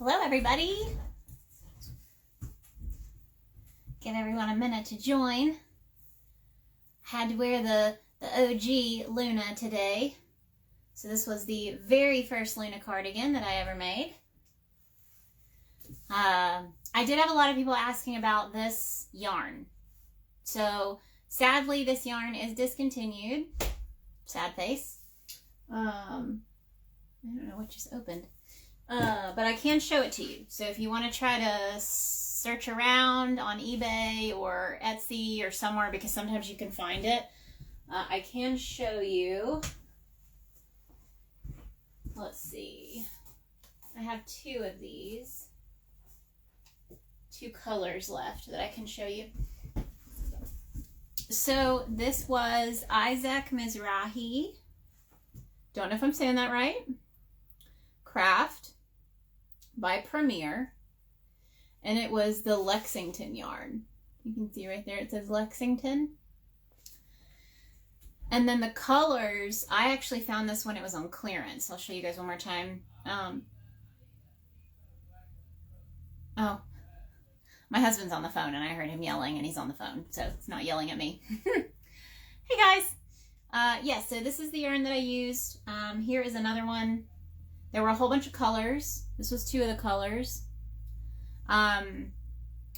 Hello, everybody. Give everyone a minute to join. Had to wear the OG Luna today. So this was the very first Luna cardigan that I ever made. I did have a lot of people asking about this yarn. So sadly, this yarn is discontinued. Sad face. I don't know what just opened. But I can show it to you. So if you want to try to search around on eBay or Etsy or somewhere, because sometimes you can find it, I can show you. Let's see. I have two of these. Two colors left that I can show you. So this was Isaac Mizrahi. Don't know if I'm saying that right. Craft by Premier, and it was the Lexington yarn. You can see right there it says Lexington. And then the colors, I actually found this when it was on clearance. I'll show you guys one more time. Oh, my husband's on the phone and I heard him yelling, and he's on the phone, so it's not yelling at me. Hey guys. Yes, so this is the yarn that I used. Here is another one. There were a whole bunch of colors. This was two of the colors. But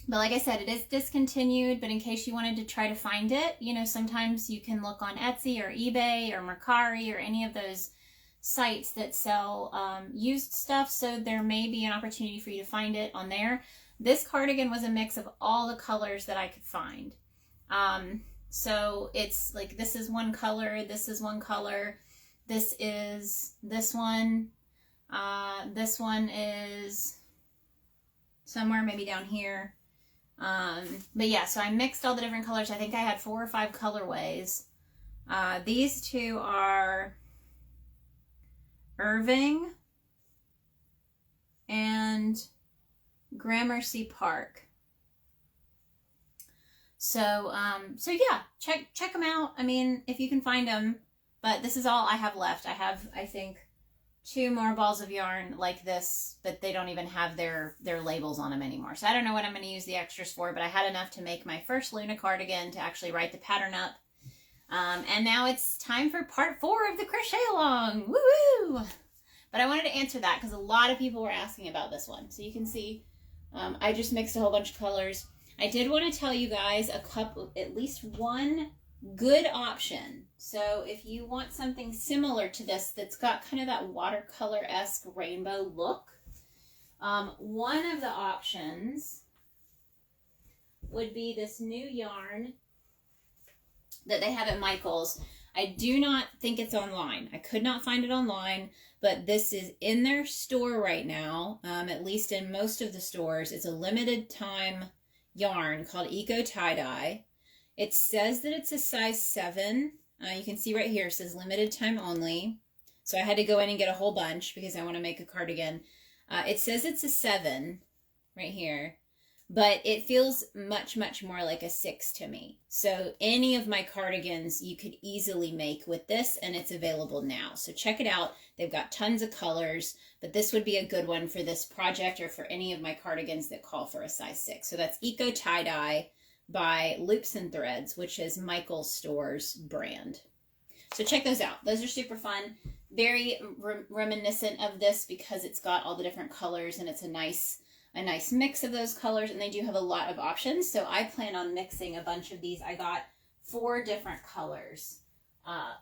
like I said, it is discontinued, but in case you wanted to try to find it, you know, sometimes you can look on Etsy or eBay or Mercari or any of those sites that sell used stuff, so there may be an opportunity for you to find it on there. This cardigan was a mix of all the colors that I could find. So it's like, this is one color, this is one color, this is this one. This one is somewhere maybe down here. But yeah, so I mixed all the different colors. I think I had 4 or 5 colorways. These two are Irving and Gramercy Park. So yeah, check them out. I mean, if you can find them, but this is all I have left. I have, I think, 2 more balls of yarn like this, but they don't even have their labels on them anymore. So I don't know what I'm going to use the extras for, but I had enough to make my first Luna cardigan to actually write the pattern up. And now it's time for part 4 of the crochet along. Woo-woo! But I wanted to answer that because a lot of people were asking about this one. So you can see, I just mixed a whole bunch of colors. I did want to tell you guys at least one good option. So if you want something similar to this that's got kind of that watercolor-esque rainbow look, one of the options would be this new yarn that they have at Michael's. I do not think it's online. I could not find it online, but this is in their store right now, at least in most of the stores. It's a limited time yarn called Eco Tie-Dye. It says that it's a size 7. You can see right here, it says limited time only. So I had to go in and get a whole bunch because I want to make a cardigan. It says it's a 7 right here, but it feels much, much more like a 6 to me. So any of my cardigans you could easily make with this, and it's available now. So check it out. They've got tons of colors, but this would be a good one for this project or for any of my cardigans that call for a size 6. So that's Eco Tie-Dye by Loops and Threads, which is Michael's Store's brand. So check those out. Those are super fun. Very reminiscent of this because it's got all the different colors and it's a nice mix of those colors, and they do have a lot of options. So I plan on mixing a bunch of these. I got 4 different colors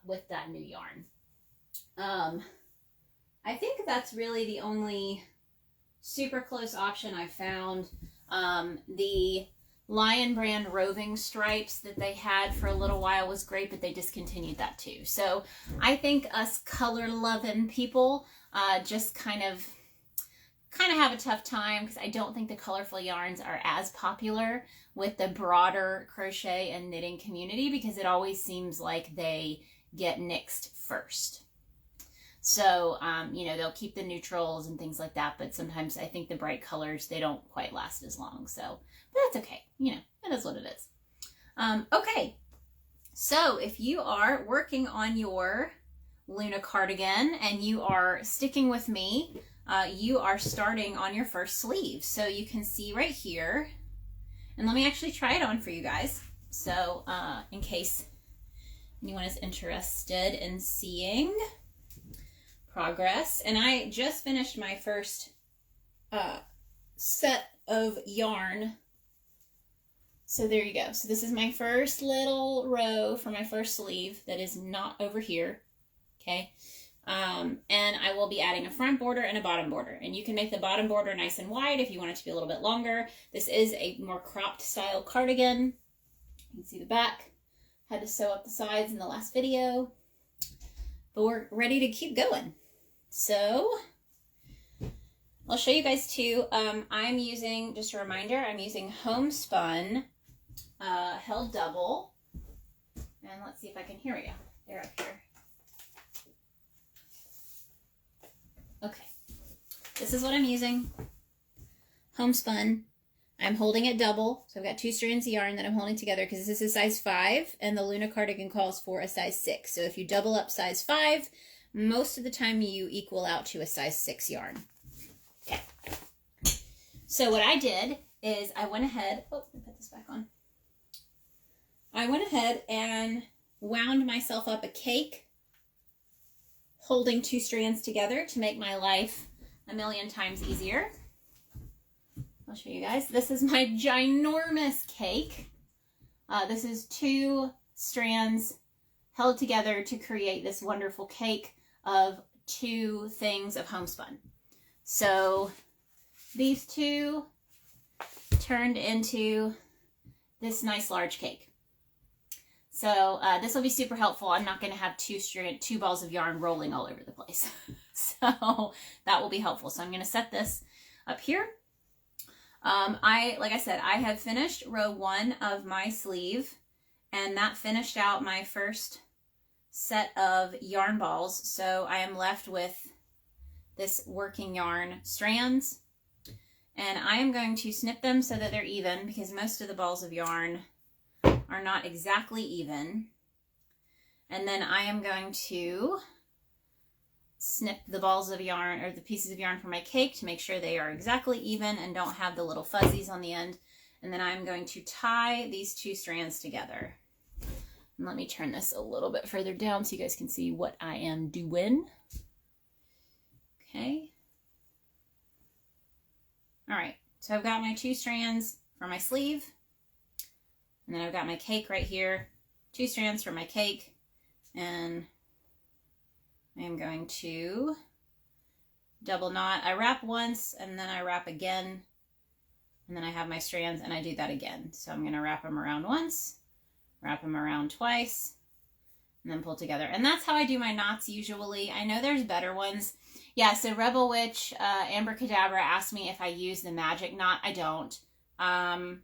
with that new yarn. I think that's really the only super close option I found. The Lion Brand roving stripes that they had for a little while was great, but they discontinued that too. So I think us color loving people just kind of have a tough time because I don't think the colorful yarns are as popular with the broader crochet and knitting community because it always seems like they get nixed first. So, you know, they'll keep the neutrals and things like that, but sometimes I think the bright colors, they don't quite last as long. So, but that's okay. You know, it is what it is. Okay. So if you are working on your Luna cardigan and you are sticking with me, you are starting on your first sleeve. So you can see right here, and let me actually try it on for you guys. So in case anyone is interested in seeing progress. And I just finished my first set of yarn. So there you go. So this is my first little row for my first sleeve that is not over here. Okay. And I will be adding a front border and a bottom border. And you can make the bottom border nice and wide if you want it to be a little bit longer. This is a more cropped style cardigan. You can see the back. Had to sew up the sides in the last video. But we're ready to keep going. So I'll show you guys too. I'm using, just a reminder, I'm using homespun held double. And let's see if I can hear you. They're up here. Okay. This is what I'm using. Homespun. I'm holding it double. So I've got 2 strands of yarn that I'm holding together because this is a size 5 and the Luna cardigan calls for a size 6. So if you double up size 5, most of the time you equal out to a size 6 yarn. Okay. So what I did is I went ahead, oh, let me put this back on. I went ahead and wound myself up a cake holding 2 strands together to make my life a million times easier. I'll show you guys. This is my ginormous cake. This is 2 strands held together to create this wonderful cake of 2 things of homespun. So these 2 turned into this nice large cake. So this will be super helpful. I'm not going to have 2 balls of yarn rolling all over the place. So that will be helpful. So I'm going to set this up here. Like I said, I have finished row 1 of my sleeve, and that finished out my first set of yarn balls. So I am left with this working yarn strands, and I am going to snip them so that they're even because most of the balls of yarn are not exactly even. And then I am going to snip the balls of yarn or the pieces of yarn for my cake to make sure they are exactly even and don't have the little fuzzies on the end. And then I'm going to tie these 2 strands together. And let me turn this a little bit further down so you guys can see what I am doing. Okay. All right. So I've got my 2 strands for my sleeve. And then I've got my cake right here. 2 strands for my cake. And I'm going to double knot. I wrap once and then I wrap again, and then I have my strands and I do that again. So I'm going to wrap them around once, wrap them around twice, and then pull together. And that's how I do my knots usually. I know there's better ones. Yeah, so Rebel Witch, Amber Cadabra asked me if I use the magic knot. I don't. I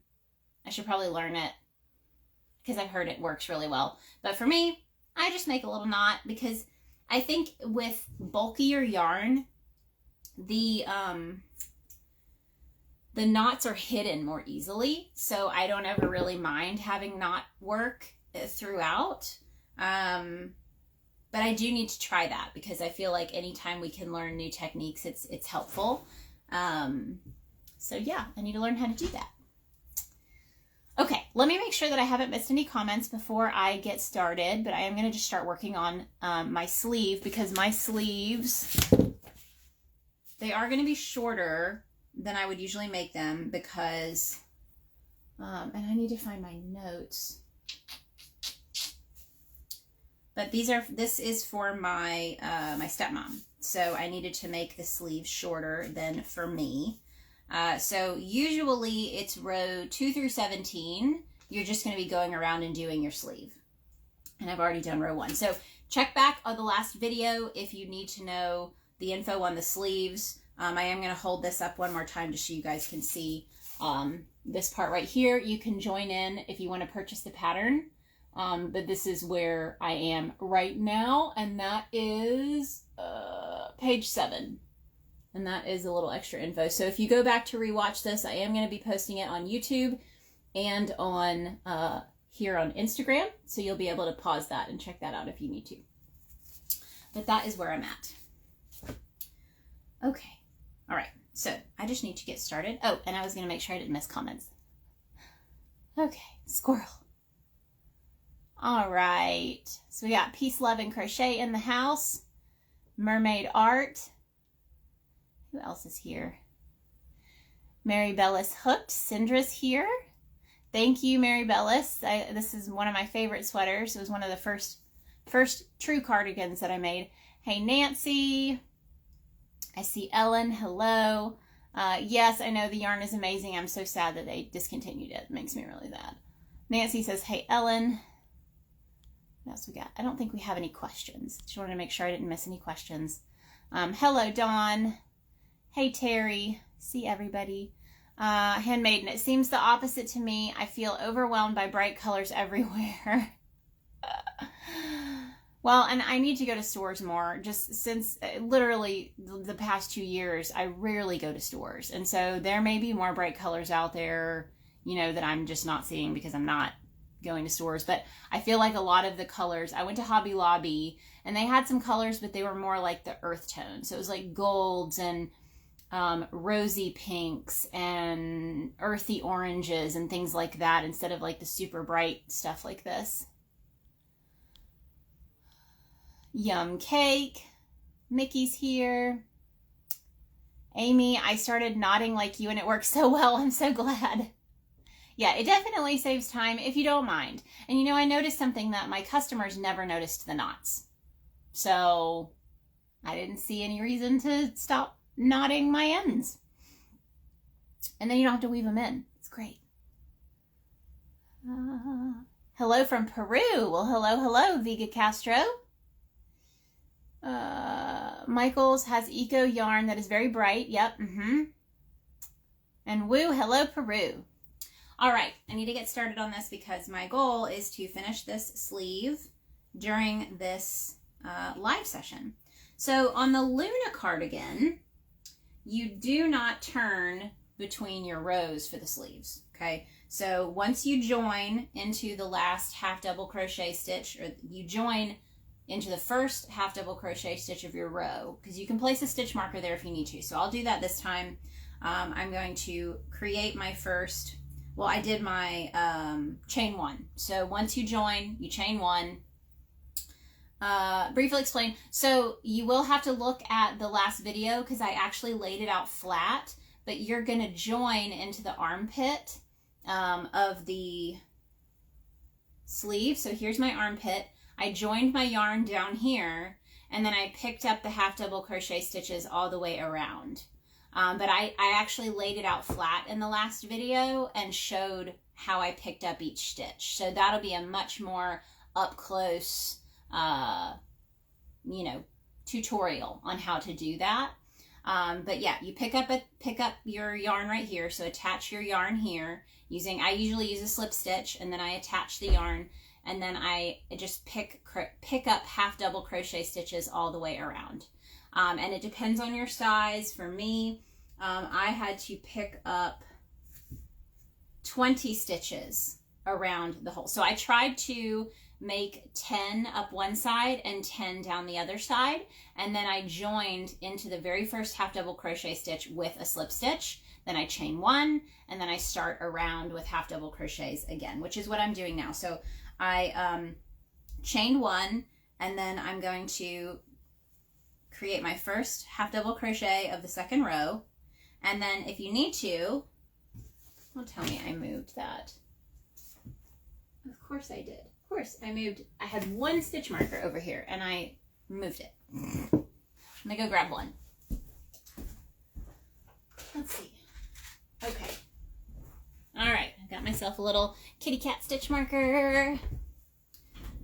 should probably learn it because I've heard it works really well. But for me, I just make a little knot because I think with bulkier yarn, the knots are hidden more easily. So I don't ever really mind having knot work throughout. But I do need to try that because I feel like anytime we can learn new techniques, it's helpful. So yeah, I need to learn how to do that. Okay, let me make sure that I haven't missed any comments before I get started, but I am going to just start working on my sleeve because my sleeves, they are going to be shorter than I would usually make them because, and I need to find my notes, but this is for my, my stepmom. So I needed to make the sleeve shorter than for me. So usually it's row 2 through 17. You're just going to be going around and doing your sleeve. And I've already done row 1. So check back on the last video if you need to know the info on the sleeves. I am going to hold this up one more time just so you guys can see this part right here. You can join in if you want to purchase the pattern. But this is where I am right now. And that is page 7. And that is a little extra info. So if you go back to rewatch this, I am going to be posting it on YouTube and on here on Instagram. So you'll be able to pause that and check that out if you need to. But that is where I'm at. Okay. All right, so I just need to get started. Oh, and I was going to make sure I didn't miss comments. Okay, squirrel. All right, so we got Peace, Love, and Crochet in the house. Mermaid Art. Who else is here? Mary Bellis Hooked. Cindra's here. Thank you, Mary Bellis. This is one of my favorite sweaters. It was one of the first true cardigans that I made. Hey, Nancy. I see Ellen. Hello. Yes, I know the yarn is amazing. I'm so sad that they discontinued it. It makes me really sad. Nancy says, hey, Ellen. What else we got? I don't think we have any questions. Just wanted to make sure I didn't miss any questions. Hello, Dawn. Hey, Terry. See everybody. Handmaiden, it seems the opposite to me. I feel overwhelmed by bright colors everywhere. Well, and I need to go to stores more, just since literally the past 2 years, I rarely go to stores. And so there may be more bright colors out there, you know, that I'm just not seeing because I'm not going to stores. But I feel like a lot of the colors, I went to Hobby Lobby and they had some colors, but they were more like the earth tone. So it was like golds and rosy pinks and earthy oranges and things like that instead of like the super bright stuff like this. Yum Cake. Mickey's here. Amy, I started knotting like you and it works so well. I'm so glad. Yeah, it definitely saves time if you don't mind. And you know, I noticed something that my customers never noticed the knots. So I didn't see any reason to stop knotting my ends. And then you don't have to weave them in. It's great. Hello from Peru. Well, hello, Viga Castro. Michaels has eco yarn that is very bright. Yep. And woo, hello, Peru. All right, I need to get started on this because my goal is to finish this sleeve during this live session. So on the Luna cardigan, you do not turn between your rows for the sleeves, okay? So once you join into the last half double crochet stitch, or you join into the first half double crochet stitch of your row, because you can place a stitch marker there if you need to. So I'll do that this time. I'm going to create my first, well, I did my chain one. So once you join, you chain one. Briefly explain. So you will have to look at the last video because I actually laid it out flat, but you're going to join into the armpit of the sleeve. So here's my armpit. I joined my yarn down here and then I picked up the half double crochet stitches all the way around. But I actually laid it out flat in the last video and showed how I picked up each stitch. So that'll be a much more up close you know, tutorial on how to do that. But yeah, you pick up your yarn right here. So attach your yarn here using, I usually use a slip stitch, and then I attach the yarn, and then I just pick up half double crochet stitches all the way around. And it depends on your size. For me, I had to pick up 20 stitches around the hole. So I tried to make 10 up one side and 10 down the other side, and then I joined into the very first half double crochet stitch with a slip stitch, then I chain one, and then I start around with half double crochets again, which is what I'm doing now. So I chained one, and then I'm going to create my first half double crochet of the second row, and then if you need to, well, tell me I moved that. Of course I did. Of course, I had one stitch marker over here and I moved it. I'm gonna go grab one. Let's see. Okay. All right, I got myself a little kitty cat stitch marker.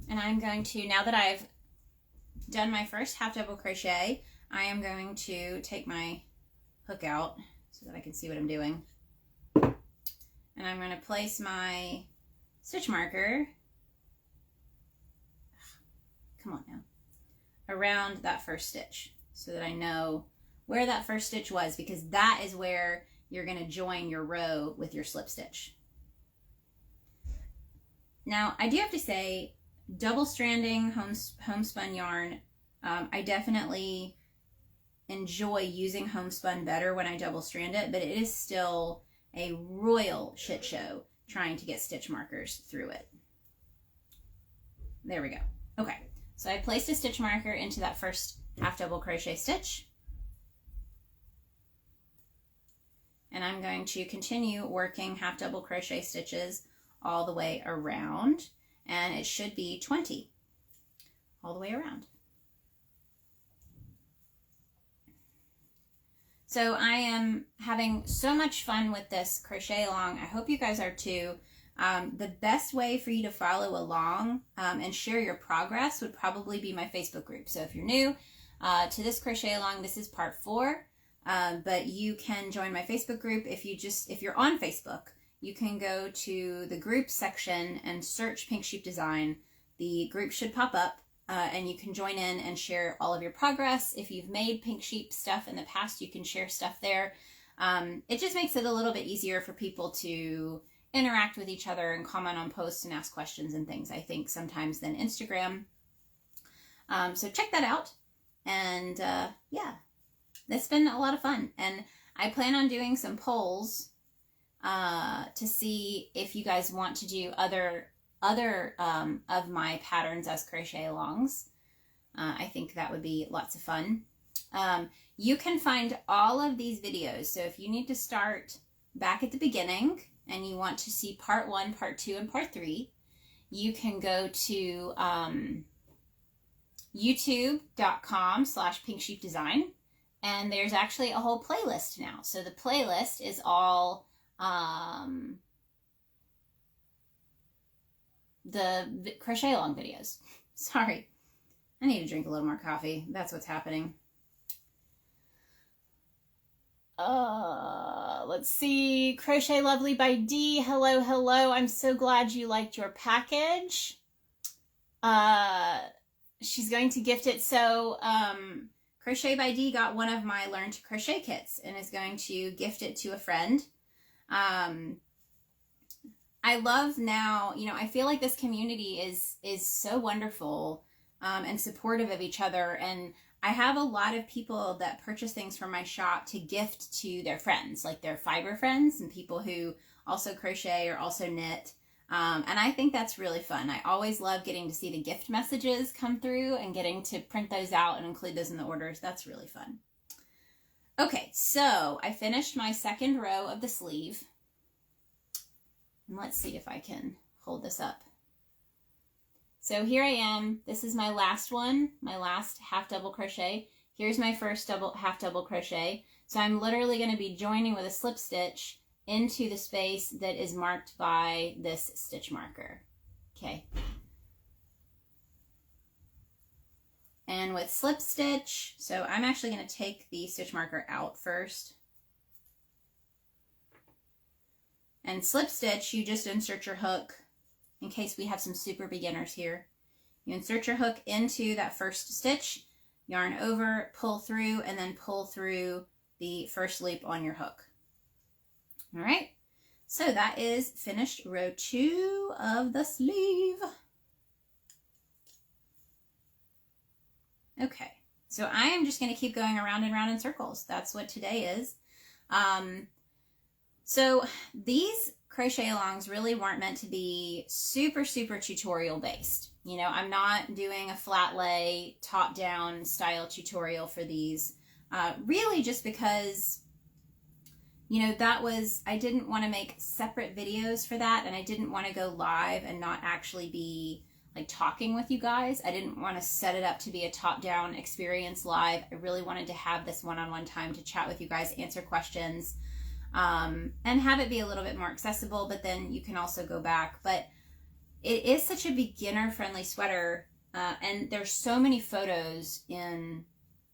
And I'm going to, now that I've done my first half double crochet, I am going to take my hook out so that I can see what I'm doing. And I'm going to place my stitch marker, come on now, around that first stitch so that I know where that first stitch was, because that is where you're going to join your row with your slip stitch. Now, I do have to say, double stranding homespun yarn, I definitely enjoy using homespun better when I double strand it, but it is still a royal shit show trying to get stitch markers through it. There we go. Okay, so I placed a stitch marker into that first half double crochet stitch. And I'm going to continue working half double crochet stitches all the way around, and it should be 20 all the way around. So I am having so much fun with this crochet along. I hope you guys are too. The best way for you to follow along and share your progress would probably be my Facebook group. So if you're new to this crochet along, this is part 4. But you can join my Facebook group if you're on Facebook. You can go to the group section and search Pink Sheep Design. The group should pop up, and you can join in and share all of your progress. If you've made Pink Sheep stuff in the past, you can share stuff there. It just makes it a little bit easier for people to interact with each other and comment on posts and ask questions and things, I think, sometimes than Instagram. So check that out. And yeah, it's been a lot of fun. And I plan on doing some polls to see if you guys want to do other of my patterns as crochet alongs. I think that would be lots of fun. You can find all of these videos. So if you need to start back at the beginning and you want to see part 1, part 2, and part 3, you can go to youtube.com/pinksheepdesign, and there's actually a whole playlist now. So the playlist is all the crochet along videos. Sorry, I need to drink a little more coffee. That's what's happening. Let's see. Crochet Lovely by D. Hello, hello. I'm so glad you liked your package. She's going to gift it. So, Crochet by D got one of my Learn to Crochet kits and is going to gift it to a friend. I love now, I feel like this community is so wonderful and supportive of each other. And I have a lot of people that purchase things from my shop to gift to their friends, like their fiber friends and people who also crochet or also knit. And I think that's really fun. I always love getting to see the gift messages come through and getting to print those out and include those in the orders. That's really fun. Okay, so I finished my second row of the sleeve. And let's see if I can hold this up. So here I am. This is my last one, my last half double crochet. Here's my first half double crochet. So I'm literally going to be joining with a slip stitch into the space that is marked by this stitch marker. Okay. And with slip stitch, so I'm actually going to take the stitch marker out first. And slip stitch, you just insert your hook, in case we have some super beginners here. You insert your hook into that first stitch, yarn over, pull through, and then pull through the first loop on your hook. All right, so that is finished row 2 of the sleeve. Okay, so I am just going to keep going around and around in circles. That's what today is. So these crochet alongs really weren't meant to be super tutorial based. I'm not doing a flat lay top down style tutorial for these, really just because I didn't want to make separate videos for that, and I didn't want to go live and not actually be like talking with you guys. I didn't want to set it up to be a top down experience live. I really wanted to have this one-on-one time to chat with you guys, answer questions, and have it be a little bit more accessible, but then you can also go back. But it is such a beginner friendly sweater, and there's so many photos in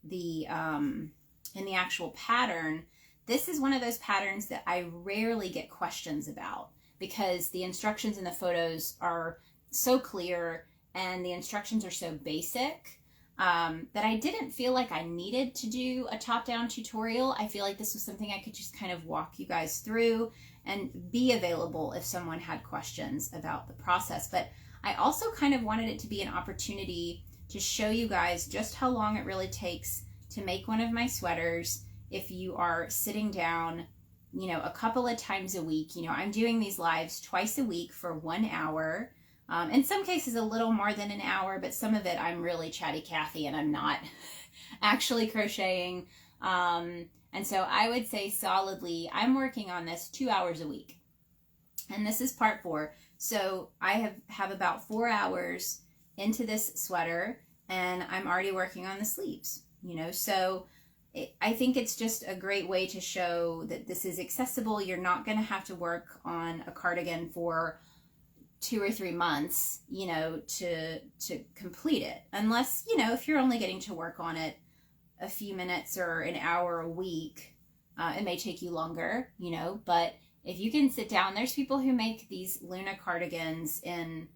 the actual pattern. This is one of those patterns that I rarely get questions about because the instructions in the photos are so clear and the instructions are so basic that I didn't feel like I needed to do a top-down tutorial. I feel like this was something I could just kind of walk you guys through and be available if someone had questions about the process. But I also kind of wanted it to be an opportunity to show you guys just how long it really takes to make one of my sweaters if you are sitting down, you know, a couple of times a week. You know, I'm doing these lives twice a week for 1 hour. In some cases a little more than an hour, but some of it I'm really chatty Cathy and I'm not actually crocheting. And so I would say solidly, I'm working on this 2 hours a week. And this is part 4. So I have about 4 hours into this sweater and I'm already working on the sleeves, you know, so I think it's just a great way to show that this is accessible. You're not going to have to work on a cardigan for 2 or 3 months, you know, to complete it. Unless, you know, if you're only getting to work on it a few minutes or an hour a week, it may take you longer, you know, but if you can sit down, there's people who make these Luna cardigans in,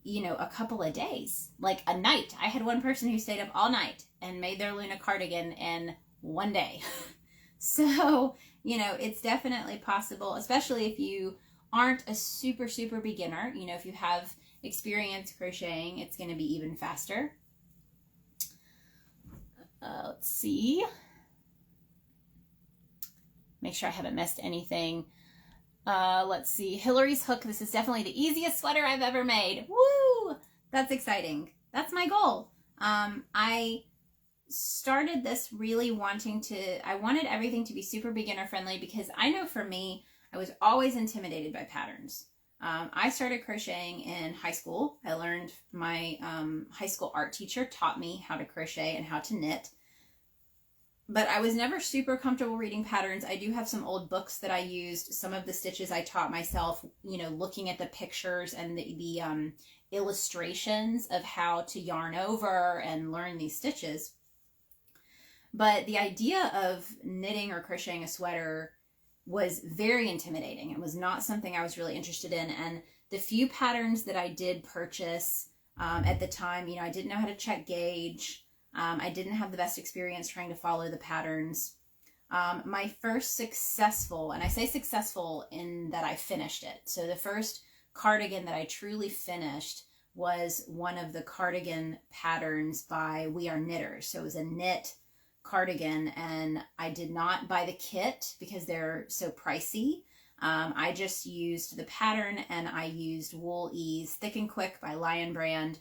you know, a couple of days, like a night. I had one person who stayed up all night and made their Luna cardigan in 1 day. So, you know, it's definitely possible, especially if you aren't a super beginner. You know, if you have experience crocheting, it's going to be even faster. Let's see. Make sure I haven't missed anything. Let's see. Hillary's hook. This is definitely the easiest sweater I've ever made. Woo! That's exciting. That's my goal. I started this really I wanted everything to be super beginner friendly because I know for me, I was always intimidated by patterns. I started crocheting in high school. I learned my high school art teacher taught me how to crochet and how to knit. But I was never super comfortable reading patterns. I do have some old books that I used. Some of the stitches I taught myself, you know, looking at the pictures and the illustrations of how to yarn over and learn these stitches. But the idea of knitting or crocheting a sweater was very intimidating. It was not something I was really interested in. And the few patterns that I did purchase at the time, you know, I didn't know how to check gauge. I didn't have the best experience trying to follow the patterns. My first successful, and I say successful in that I finished it. So the first cardigan that I truly finished was one of the cardigan patterns by We Are Knitters. So it was a knit cardigan, and I did not buy the kit because they're so pricey. I just used the pattern, and I used Wool Ease Thick and Quick by Lion Brand.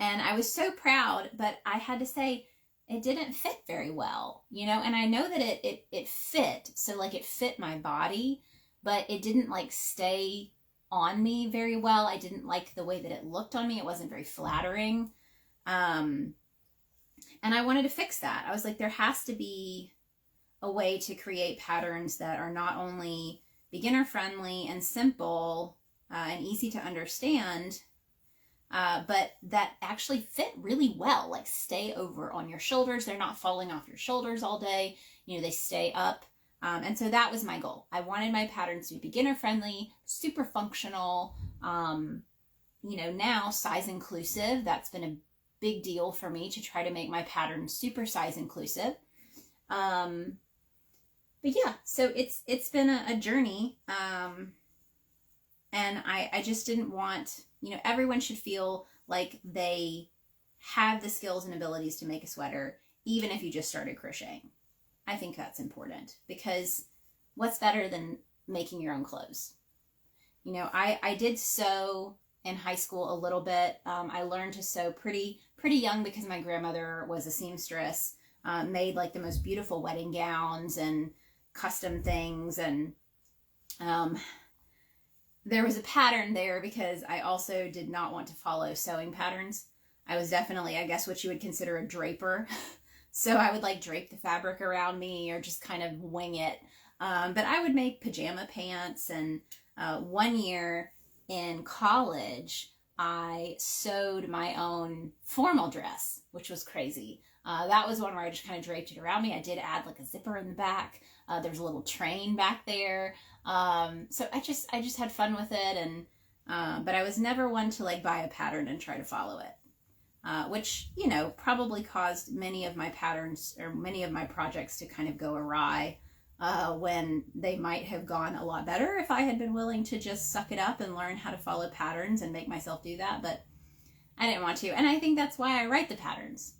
And I was so proud, but I had to say it didn't fit very well, you know, and I know that it fit. So like it fit my body, but it didn't like stay on me very well. I didn't like the way that it looked on me. It wasn't very flattering. And I wanted to fix that. I was like, there has to be a way to create patterns that are not only beginner friendly and simple and easy to understand, but that actually fit really well, like stay over on your shoulders. They're not falling off your shoulders all day. You know, they stay up. And so that was my goal. I wanted my patterns to be beginner friendly, super functional, you know, now size inclusive. That's been a big deal for me to try to make my patterns super size inclusive. But yeah, so it's been a journey. And I just didn't want, you know, everyone should feel like they have the skills and abilities to make a sweater, even if you just started crocheting. I think that's important because what's better than making your own clothes? You know, I did sew in high school a little bit. I learned to sew pretty young because my grandmother was a seamstress, made like the most beautiful wedding gowns and custom things. And there was a pattern there because I also did not want to follow sewing patterns. I was definitely, I guess, what you would consider a draper. So I would like drape the fabric around me or just kind of wing it. But I would make pajama pants. And 1 year in college, I sewed my own formal dress, which was crazy. That was one where I just kind of draped it around me. I did add like a zipper in the back. There's a little train back there. So I just had fun with it. And but I was never one to like buy a pattern and try to follow it. Which, you know, probably caused many of my patterns or many of my projects to kind of go awry when they might have gone a lot better if I had been willing to just suck it up and learn how to follow patterns and make myself do that. But I didn't want to. And I think that's why I write the patterns.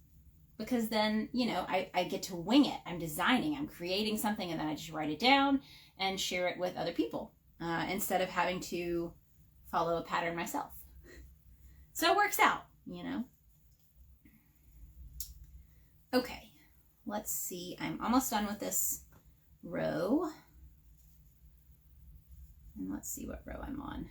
because then, you know, I get to wing it. I'm designing, I'm creating something, and then I just write it down and share it with other people instead of having to follow a pattern myself. So it works out, you know. Okay, let's see. I'm almost done with this row. And let's see what row I'm on.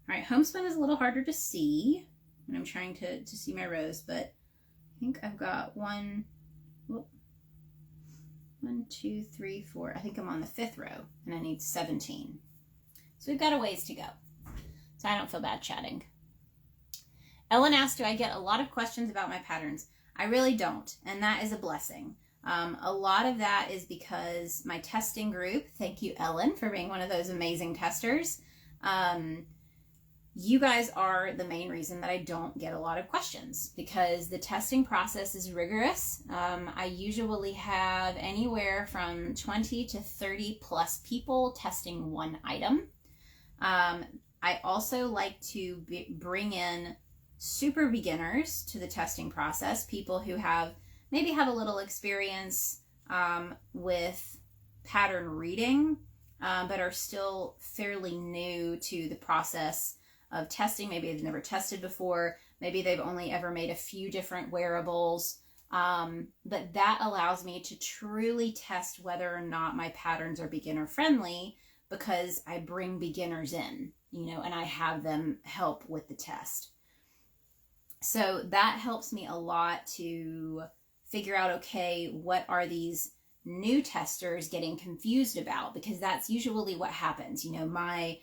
All right, homespun is a little harder to see when I'm trying to see my rows, but I think I've got 1, 2, 3, 4. I think I'm on the 5th row, and I need 17. So we've got a ways to go. So I don't feel bad chatting. Ellen asked, do I get a lot of questions about my patterns? I really don't, and that is a blessing. A lot of that is because my testing group, thank you, Ellen, for being one of those amazing testers. You guys are the main reason that I don't get a lot of questions, because the testing process is rigorous. I usually have anywhere from 20 to 30 plus people testing one item. I also like to bring in super beginners to the testing process, people who maybe have a little experience with pattern reading, but are still fairly new to the process of testing. Maybe they've never tested before. Maybe they've only ever made a few different wearables. But that allows me to truly test whether or not my patterns are beginner friendly, because I bring beginners in, you know, and I have them help with the test. So that helps me a lot to figure out, okay, what are these new testers getting confused about? Because that's usually what happens. You know, my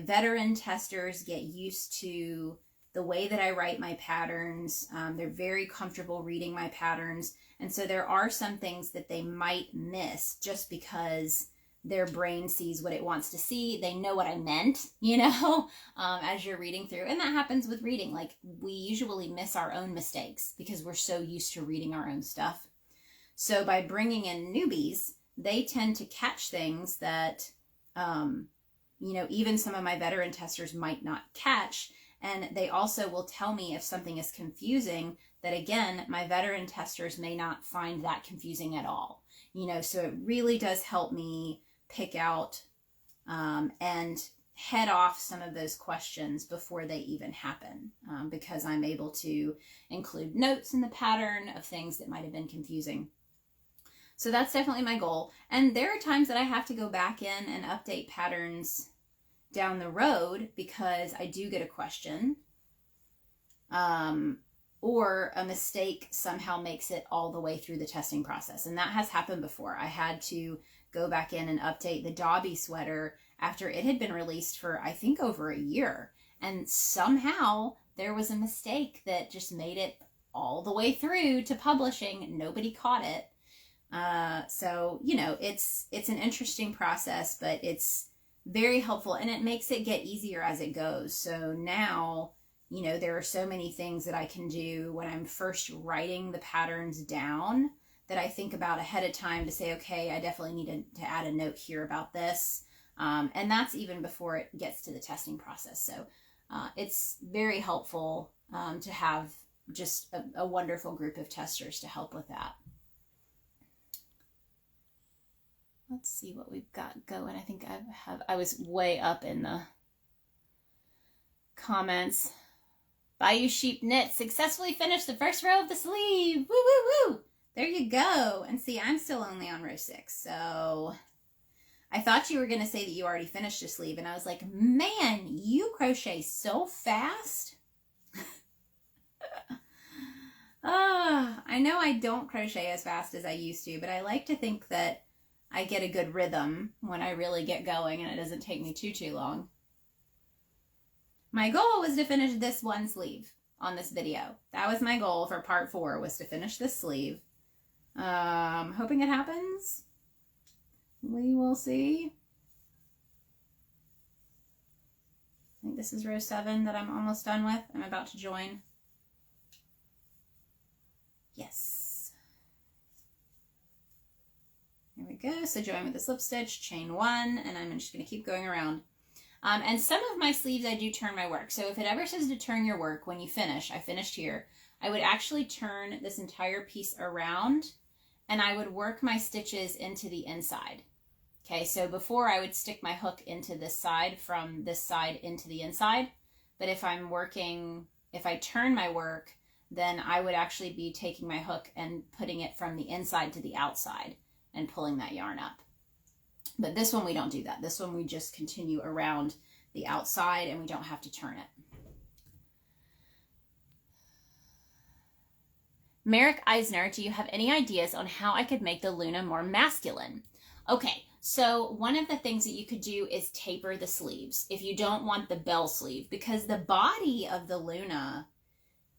veteran testers get used to the way that I write my patterns. They're very comfortable reading my patterns. And so there are some things that they might miss just because their brain sees what it wants to see. They know what I meant, you know, as you're reading through. And that happens with reading. Like, we usually miss our own mistakes because we're so used to reading our own stuff. So by bringing in newbies, they tend to catch things that, you know, even some of my veteran testers might not catch. And they also will tell me if something is confusing that, again, my veteran testers may not find that confusing at all. You know, so it really does help me pick out and head off some of those questions before they even happen, because I'm able to include notes in the pattern of things that might have been confusing. So that's definitely my goal. And there are times that I have to go back in and update patterns down the road because I do get a question, or a mistake somehow makes it all the way through the testing process. And that has happened before. I had to go back in and update the Dobby sweater after it had been released for, I think, over a year. And somehow there was a mistake that just made it all the way through to publishing. Nobody caught it. So, you know, it's an interesting process, but it's very helpful, and it makes it get easier as it goes. So now, you know, there are so many things that I can do when I'm first writing the patterns down that I think about ahead of time to say, okay, I definitely need to add a note here about this. And that's even before it gets to the testing process. So it's very helpful to have just a wonderful group of testers to help with that. Let's see what we've got going. I think I was way up in the comments. Bayou Sheep Knit successfully finished the first row of the sleeve. Woo, woo, woo. There you go. And see, I'm still only on row 6. So I thought you were going to say that you already finished a sleeve. And I was like, man, you crochet so fast. I know I don't crochet as fast as I used to, but I like to think that I get a good rhythm when I really get going and it doesn't take me too long. My goal was to finish this one sleeve on this video. That was my goal for part 4, was to finish this sleeve. Hoping it happens. We will see. I think this is row 7 that I'm almost done with. I'm about to join. Yes. There we go. So join with the slip stitch, chain 1, and I'm just going to keep going around. And some of my sleeves I do turn my work. So if it ever says to turn your work when you finish, I finished here, I would actually turn this entire piece around and I would work my stitches into the inside. Okay, so before I would stick my hook into this side from this side into the inside. But if I'm working, if I turn my work, then I would actually be taking my hook and putting it from the inside to the outside and pulling that yarn up. But this one we don't do that. This one we just continue around the outside and we don't have to turn it. Merrick Eisner, do you have any ideas on how I could make the Luna more masculine? Okay, so one of the things that you could do is taper the sleeves if you don't want the bell sleeve, because the body of the Luna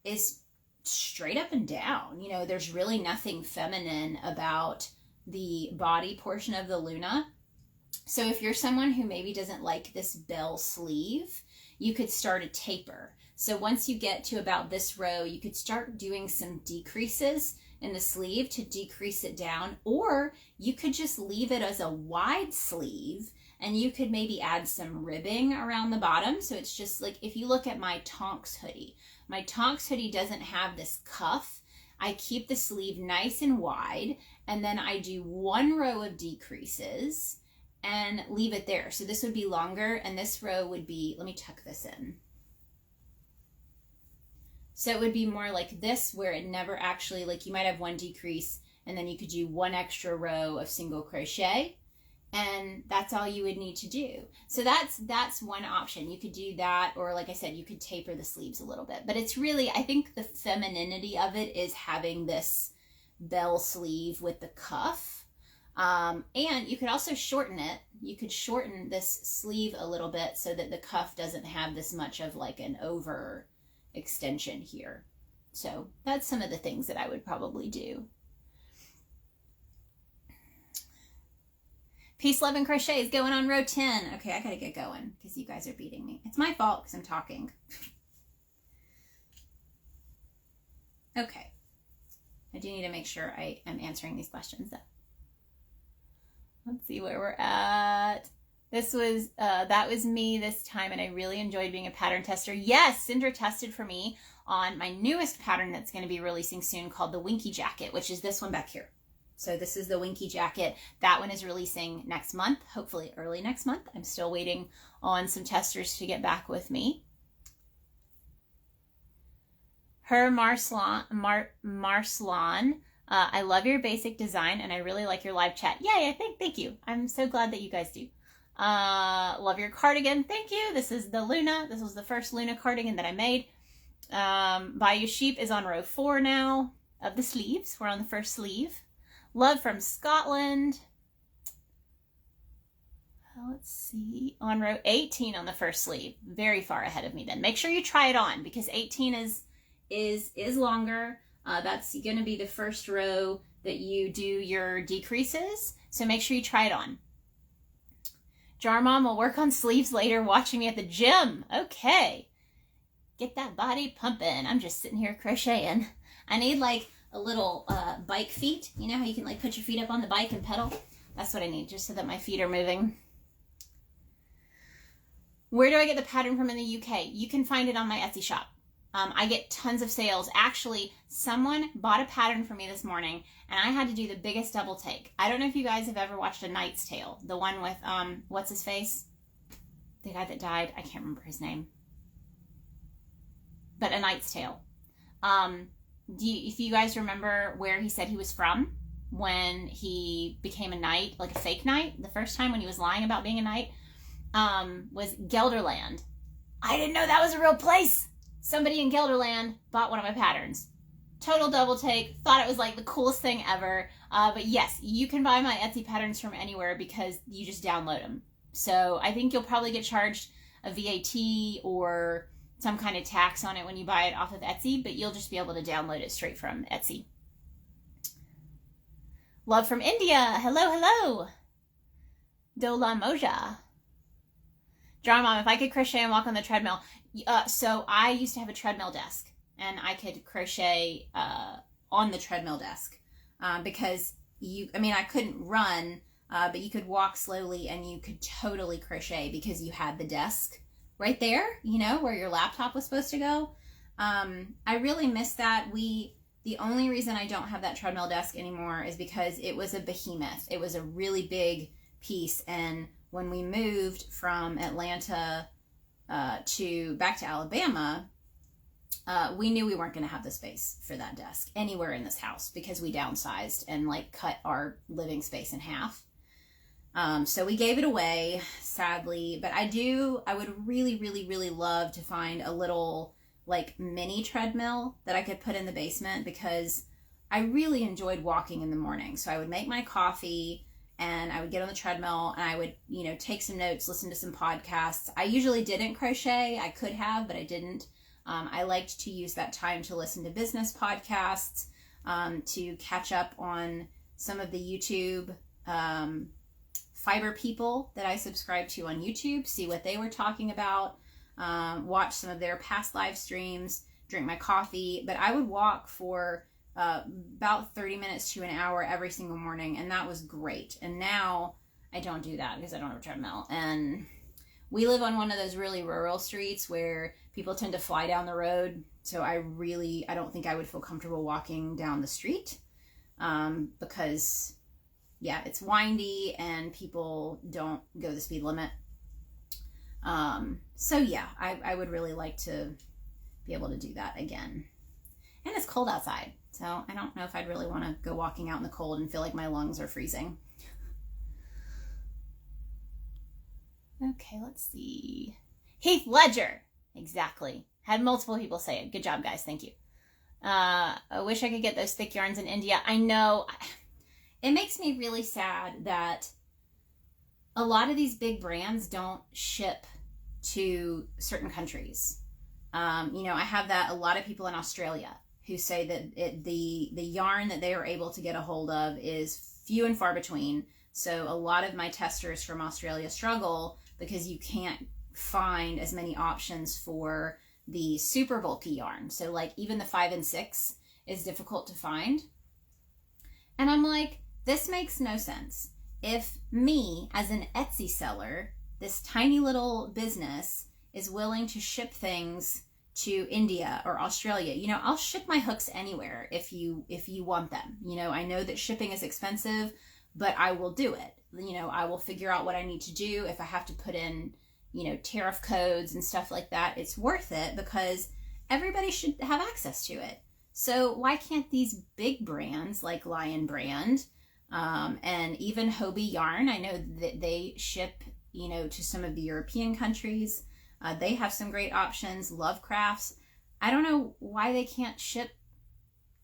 is straight up and down. You know, there's really nothing feminine about the body portion of the Luna. So if you're someone who maybe doesn't like this bell sleeve, you could start a taper. So once you get to about this row, you could start doing some decreases in the sleeve to decrease it down, or you could just leave it as a wide sleeve and you could maybe add some ribbing around the bottom. So it's just like, if you look at my Tonks hoodie, my Tonks hoodie doesn't have this cuff. I keep the sleeve nice and wide, and then I do one row of decreases and leave it there. So this would be longer, and this row would be, let me tuck this in. So it would be more like this, where it never actually, like you might have one decrease and then you could do one extra row of single crochet, and that's all you would need to do. So that's one option. You could do that, or like I said, you could taper the sleeves a little bit. But it's really, I think the femininity of it is having this bell sleeve with the cuff. And you could also shorten it. You could shorten this sleeve a little bit so that the cuff doesn't have this much of like an over extension here. So that's some of the things that I would probably do. Peace, Love, and Crochet is going on row 10. Okay, I gotta get going because you guys are beating me. It's my fault because I'm talking. Okay. I do need to make sure I am answering these questions though. Let's see where we're at. This was, that was me this time, and I really enjoyed being a pattern tester. Yes, Sindra tested for me on my newest pattern that's going to be releasing soon called the Winky Jacket, which is this one back here. So this is the Winky Jacket. That one is releasing next month, hopefully early next month. I'm still waiting on some testers to get back with me. Her Marslan, I love your basic design and I really like your live chat. Yay, thank you. I'm so glad that you guys do. Love your cardigan. Thank you. This is the Luna. This was the first Luna cardigan that I made. Bayou Sheep is on row 4 now of the sleeves. We're on the first sleeve. Love from Scotland. Let's see. On row 18 on the first sleeve. Very far ahead of me then. Make sure you try it on because 18 is longer. That's going to be the first row that you do your decreases. So make sure you try it on. Jar Mom will work on sleeves later watching me at the gym. Okay. Get that body pumping. I'm just sitting here crocheting. I need like a little bike feet. You know how you can like put your feet up on the bike and pedal? That's what I need, just so that my feet are moving. Where do I get the pattern from in the UK? You can find it on my Etsy shop. I get tons of sales. Actually, someone bought a pattern for me this morning and I had to do the biggest double take. I don't know if you guys have ever watched A Knight's Tale. The one with, what's his face? The guy that died. I can't remember his name. But A Knight's Tale. If you guys remember where he said he was from when he became a knight, like a fake knight, the first time when he was lying about being a knight, was Gelderland. I didn't know that was a real place. Somebody in Gelderland bought one of my patterns. Total double take. Thought it was like the coolest thing ever. But yes, you can buy my Etsy patterns from anywhere because you just download them. So I think you'll probably get charged a VAT or some kind of tax on it when you buy it off of Etsy, but you'll just be able to download it straight from Etsy. Love from India. Hello, hello. Dola Moja. Jar Mom, if I could crochet and walk on the treadmill. So I used to have a treadmill desk and I could crochet on the treadmill desk because I couldn't run but you could walk slowly and you could totally crochet because you had the desk right there, you know, where your laptop was supposed to go. I really miss that. The only reason I don't have that treadmill desk anymore is because it was a behemoth. It was a really big piece. And when we moved from Atlanta back to Alabama, we knew we weren't going to have the space for that desk anywhere in this house because we downsized and like cut our living space in half. So we gave it away, sadly, but I would really, really, really love to find a little like mini treadmill that I could put in the basement because I really enjoyed walking in the morning. So I would make my coffee and I would get on the treadmill and I would, you know, take some notes, listen to some podcasts. I usually didn't crochet. I could have, but I didn't. I liked to use that time to listen to business podcasts, to catch up on some of the YouTube fiber people that I subscribed to on YouTube, see what they were talking about, watch some of their past live streams, drink my coffee. But I would walk for about 30 minutes to an hour every single morning, and that was great. And now I don't do that because I don't have a treadmill. And we live on one of those really rural streets where people tend to fly down the road. So I don't think I would feel comfortable walking down the street because, yeah, it's windy and people don't go the speed limit. So yeah, I would really like to be able to do that again. And it's cold outside, so I don't know if I'd really want to go walking out in the cold and feel like my lungs are freezing. Okay, let's see. Heath Ledger. Exactly. Had multiple people say it. Good job, guys. Thank you. I wish I could get those thick yarns in India. I know. It makes me really sad that a lot of these big brands don't ship to certain countries. You know, I have that a lot of people in Australia who say that the yarn that they are able to get a hold of is few and far between. So a lot of my testers from Australia struggle because you can't find as many options for the super bulky yarn. So like even the 5 and 6 is difficult to find. And I'm like, this makes no sense. If me as an Etsy seller, this tiny little business, is willing to ship things to India or Australia, you know, I'll ship my hooks anywhere if you want them. You know, I know that shipping is expensive, but I will do it. You know, I will figure out what I need to do. If I have to put in, you know, tariff codes and stuff like that, it's worth it because everybody should have access to it. So why can't these big brands like Lion Brand and even Hobie Yarn, I know that they ship, you know, to some of the European countries. They have some great options. Lovecrafts. I don't know why they can't ship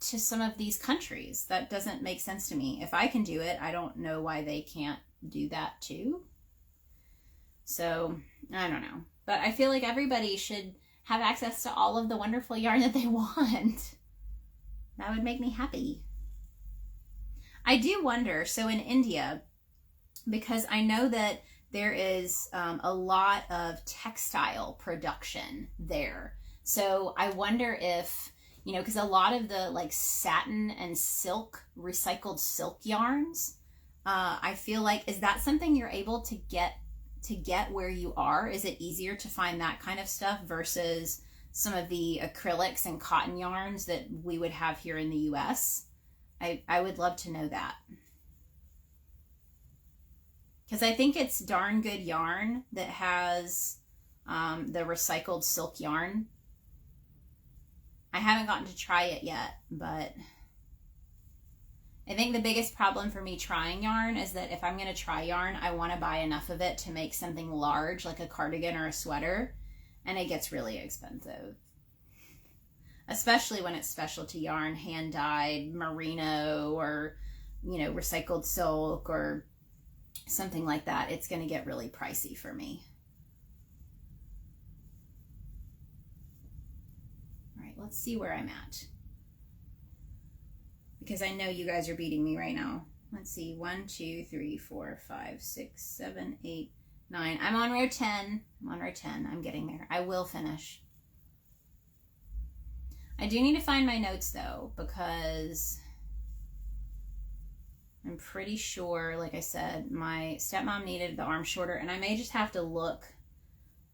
to some of these countries. That doesn't make sense to me. If I can do it, I don't know why they can't do that too. So I don't know. But I feel like everybody should have access to all of the wonderful yarn that they want. That would make me happy. I do wonder, so in India, because I know that there is a lot of textile production there. So I wonder if, you know, because a lot of the like satin and silk, recycled silk yarns, I feel like, is that something you're able to get where you are? Is it easier to find that kind of stuff versus some of the acrylics and cotton yarns that we would have here in the US? I would love to know that. Because I think it's Darn Good Yarn that has the recycled silk yarn. I haven't gotten to try it yet, but I think the biggest problem for me trying yarn is that if I'm going to try yarn, I want to buy enough of it to make something large, like a cardigan or a sweater, and it gets really expensive. Especially when it's specialty yarn, hand-dyed, merino, or, you know, recycled silk, or something like that. It's going to get really pricey for me. All right, let's see where I'm at. Because I know you guys are beating me right now. Let's see, 1, 2, 3, 4, 5, 6, 7, 8, 9. I'm on row 10. I'm on row 10. I'm getting there. I will finish. I do need to find my notes though, because I'm pretty sure, like I said, my stepmom needed the arm shorter, and I may just have to look,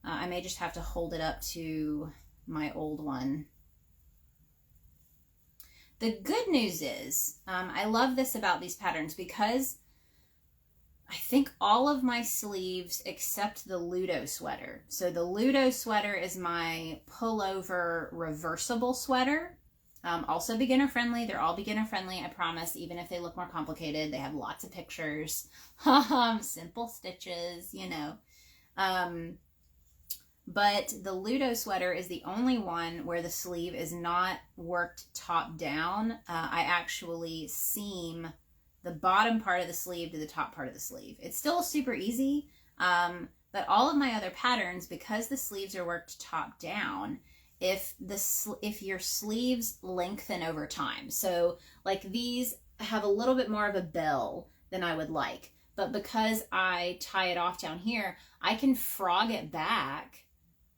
I may just have to hold it up to my old one. The good news is, I love this about these patterns because I think all of my sleeves except the Ludo sweater. So the Ludo sweater is my pullover reversible sweater. Also beginner friendly. They're all beginner friendly, I promise, even if they look more complicated. They have lots of pictures. Simple stitches, you know. But the Ludo sweater is the only one where the sleeve is not worked top down. I actually seam the bottom part of the sleeve to the top part of the sleeve. It's still super easy, but all of my other patterns, because the sleeves are worked top down, if your sleeves lengthen over time, so like these have a little bit more of a bell than I would like, but because I tie it off down here, I can frog it back,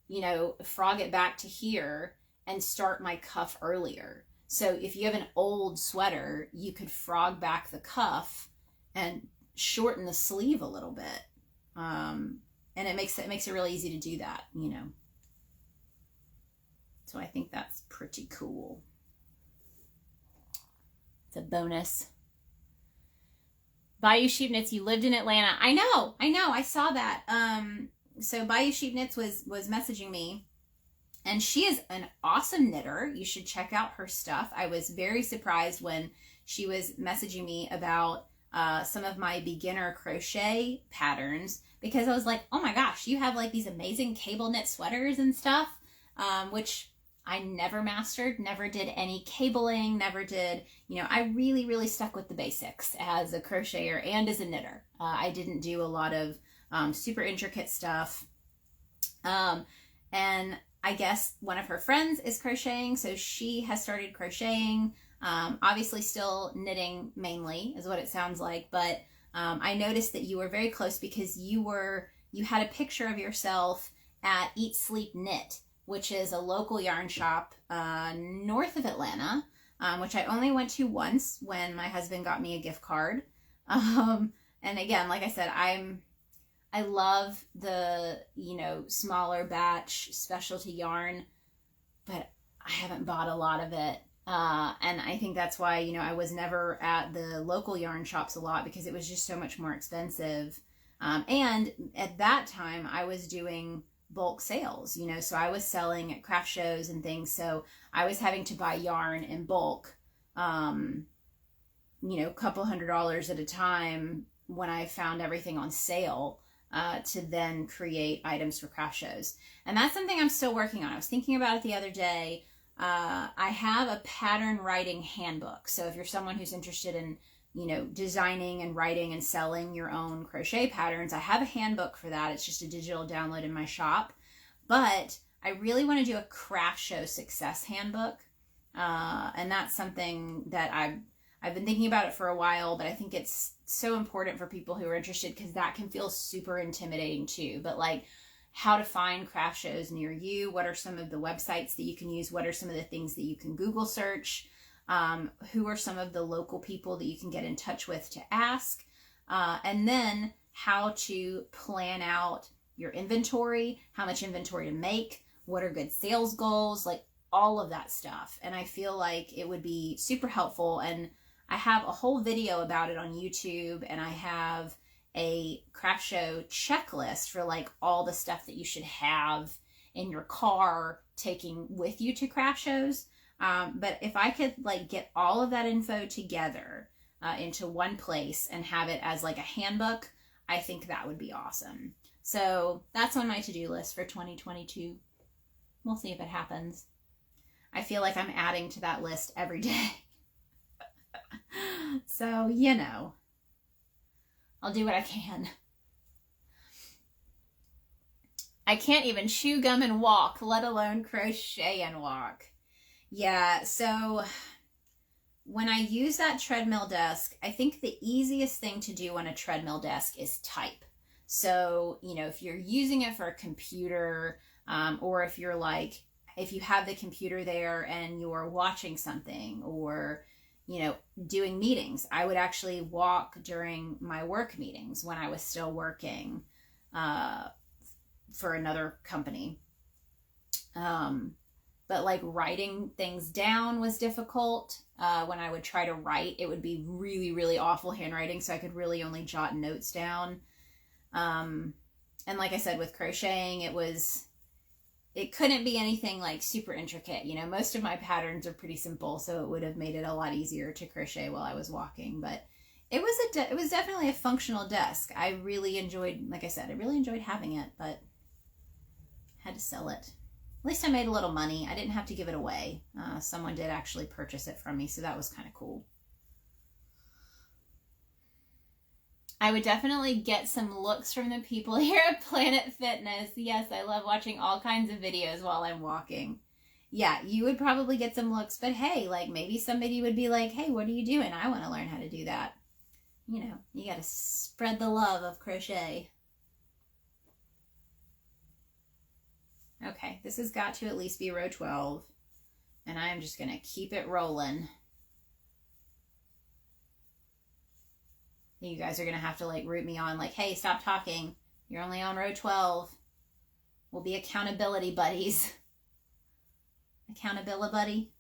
you know, frog it back to here and start my cuff earlier. So if you have an old sweater, you could frog back the cuff and shorten the sleeve a little bit. And it makes it really easy to do that, you know. So I think that's pretty cool. It's a bonus. Bayou Sheep Knits, you lived in Atlanta. I know, I saw that. So Bayou Sheep Knits was messaging me, and she is an awesome knitter. You should check out her stuff. I was very surprised when she was messaging me about some of my beginner crochet patterns, because I was like, oh my gosh, you have like these amazing cable knit sweaters and stuff, which I never mastered, never did any cabling, never did, you know, I really stuck with the basics as a crocheter and as a knitter. I didn't do a lot of super intricate stuff. And I guess one of her friends is crocheting, so she has started crocheting. Obviously still knitting mainly is what it sounds like, but I noticed that you were very close because you had a picture of yourself at Eat Sleep Knit, which is a local yarn shop north of Atlanta, which I only went to once when my husband got me a gift card. And again, like I said, I love the, you know, smaller batch specialty yarn, but I haven't bought a lot of it. And I think that's why, you know, I was never at the local yarn shops a lot, because it was just so much more expensive. And at that time I was doing bulk sales, you know, so I was selling at craft shows and things. So I was having to buy yarn in bulk, you know, a couple $100 at a time when I found everything on sale, to then create items for craft shows. And that's something I'm still working on. I was thinking about it the other day. I have a pattern writing handbook. So if you're someone who's interested in, you know, designing and writing and selling your own crochet patterns, I have a handbook for that. It's just a digital download in my shop. But I really want to do a craft show success handbook. And that's something that I've been thinking about it for a while, but I think it's so important for people who are interested, because that can feel super intimidating too. But like, how to find craft shows near you, what are some of the websites that you can use, what are some of the things that you can Google search, who are some of the local people that you can get in touch with to ask, and then how to plan out your inventory, how much inventory to make, what are good sales goals, like all of that stuff. And I feel like it would be super helpful. And I have a whole video about it on YouTube, and I have a craft show checklist for like all the stuff that you should have in your car taking with you to craft shows. But if I could like get all of that info together into one place and have it as like a handbook, I think that would be awesome. So that's on my to-do list for 2022. We'll see if it happens. I feel like I'm adding to that list every day. So, you know, I'll do what I can. I can't even chew gum and walk, let alone crochet and walk. Yeah, so when I use that treadmill desk, I think the easiest thing to do on a treadmill desk is type. So, you know, if you're using it for a computer, or if you're like, if you have the computer there and you're watching something, or, you know, doing meetings. I would actually walk during my work meetings when I was still working for another company. But like writing things down was difficult. When I would try to write, it would be really, really awful handwriting, so I could really only jot notes down. And like I said, with crocheting, it couldn't be anything like super intricate. You know, most of my patterns are pretty simple, so it would have made it a lot easier to crochet while I was walking. But it was definitely a functional desk. I really enjoyed, like I said, I really enjoyed having it, but had to sell it. At least I made a little money. I didn't have to give it away. Someone did actually purchase it from me, so that was kind of cool. I would definitely get some looks from the people here at Planet Fitness. Yes, I love watching all kinds of videos while I'm walking. Yeah, you would probably get some looks, but hey, like maybe somebody would be like, hey, what are you doing? I want to learn how to do that. You know, you got to spread the love of crochet. Okay, this has got to at least be row 12, and I'm just going to keep it rolling. You guys are going to have to like root me on, like, hey, stop talking. You're only on row 12. We'll be accountability buddies. Accountability buddy.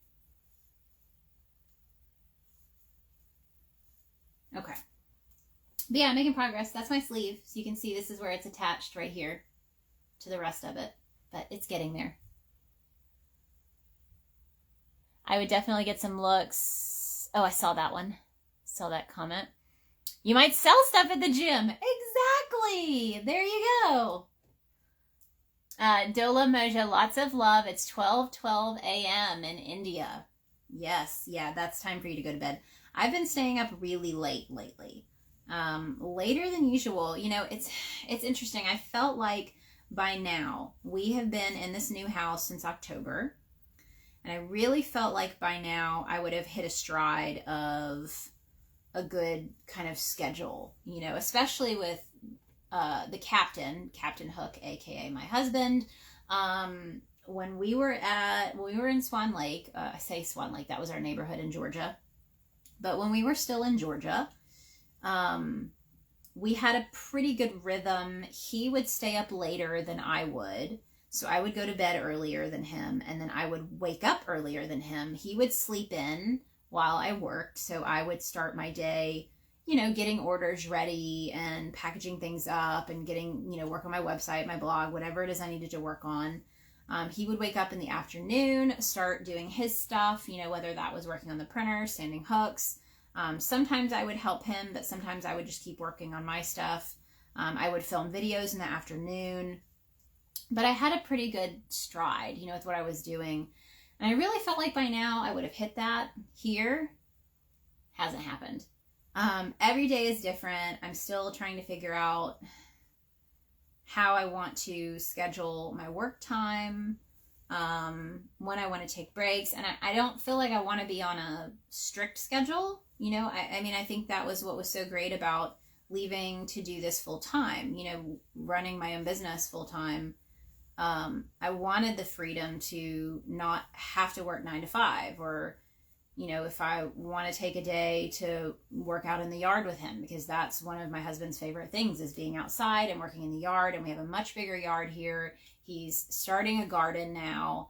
Okay. But yeah, I'm making progress. That's my sleeve. So you can see this is where it's attached right here to the rest of it. But it's getting there. I would definitely get some looks. Oh, I saw that one. Saw that comment. You might sell stuff at the gym. Exactly. There you go. Dola Moja, lots of love. It's 12:12 a.m. in India. Yes. Yeah, that's time for you to go to bed. I've been staying up really late lately. Later than usual. You know, it's interesting. I felt like by now, we have been in this new house since October, and I really felt like by now I would have hit a stride of a good kind of schedule, you know, especially with the Captain Hook, aka my husband. When we were in Swan Lake, I say Swan Lake, that was our neighborhood in Georgia, but when we were still in Georgia, we had a pretty good rhythm. He would stay up later than I would. So I would go to bed earlier than him, and then I would wake up earlier than him. He would sleep in while I worked. So I would start my day, you know, getting orders ready and packaging things up and getting, you know, work on my website, my blog, whatever it is I needed to work on. He would wake up in the afternoon, start doing his stuff, you know, whether that was working on the printer, sanding hooks. Sometimes I would help him, but sometimes I would just keep working on my stuff. I would film videos in the afternoon, but I had a pretty good stride, you know, with what I was doing. And I really felt like by now I would have hit that. Here, hasn't happened. Every day is different. I'm still trying to figure out how I want to schedule my work time, when I want to take breaks. And I don't feel like I want to be on a strict schedule. You know, I mean, I think that was what was so great about leaving to do this full time, you know, running my own business full time. I wanted the freedom to not have to work 9 to 5, or, you know, if I want to take a day to work out in the yard with him, because that's one of my husband's favorite things, is being outside and working in the yard. And we have a much bigger yard here. He's starting a garden now.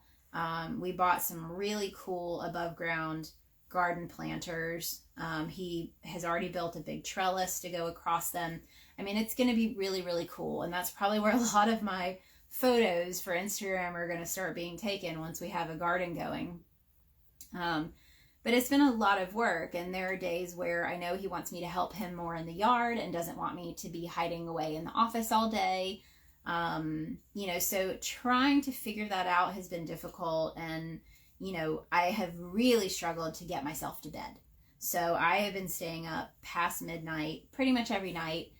We bought some really cool above ground garden planters. He has already built a big trellis to go across them. I mean, it's going to be really, really cool. And that's probably where a lot of my photos for Instagram are going to start being taken once we have a garden going. But it's been a lot of work, and there are days where I know he wants me to help him more in the yard and doesn't want me to be hiding away in the office all day. You know, so trying to figure that out has been difficult. And, you know, I have really struggled to get myself to bed. So I have been staying up past midnight pretty much every night,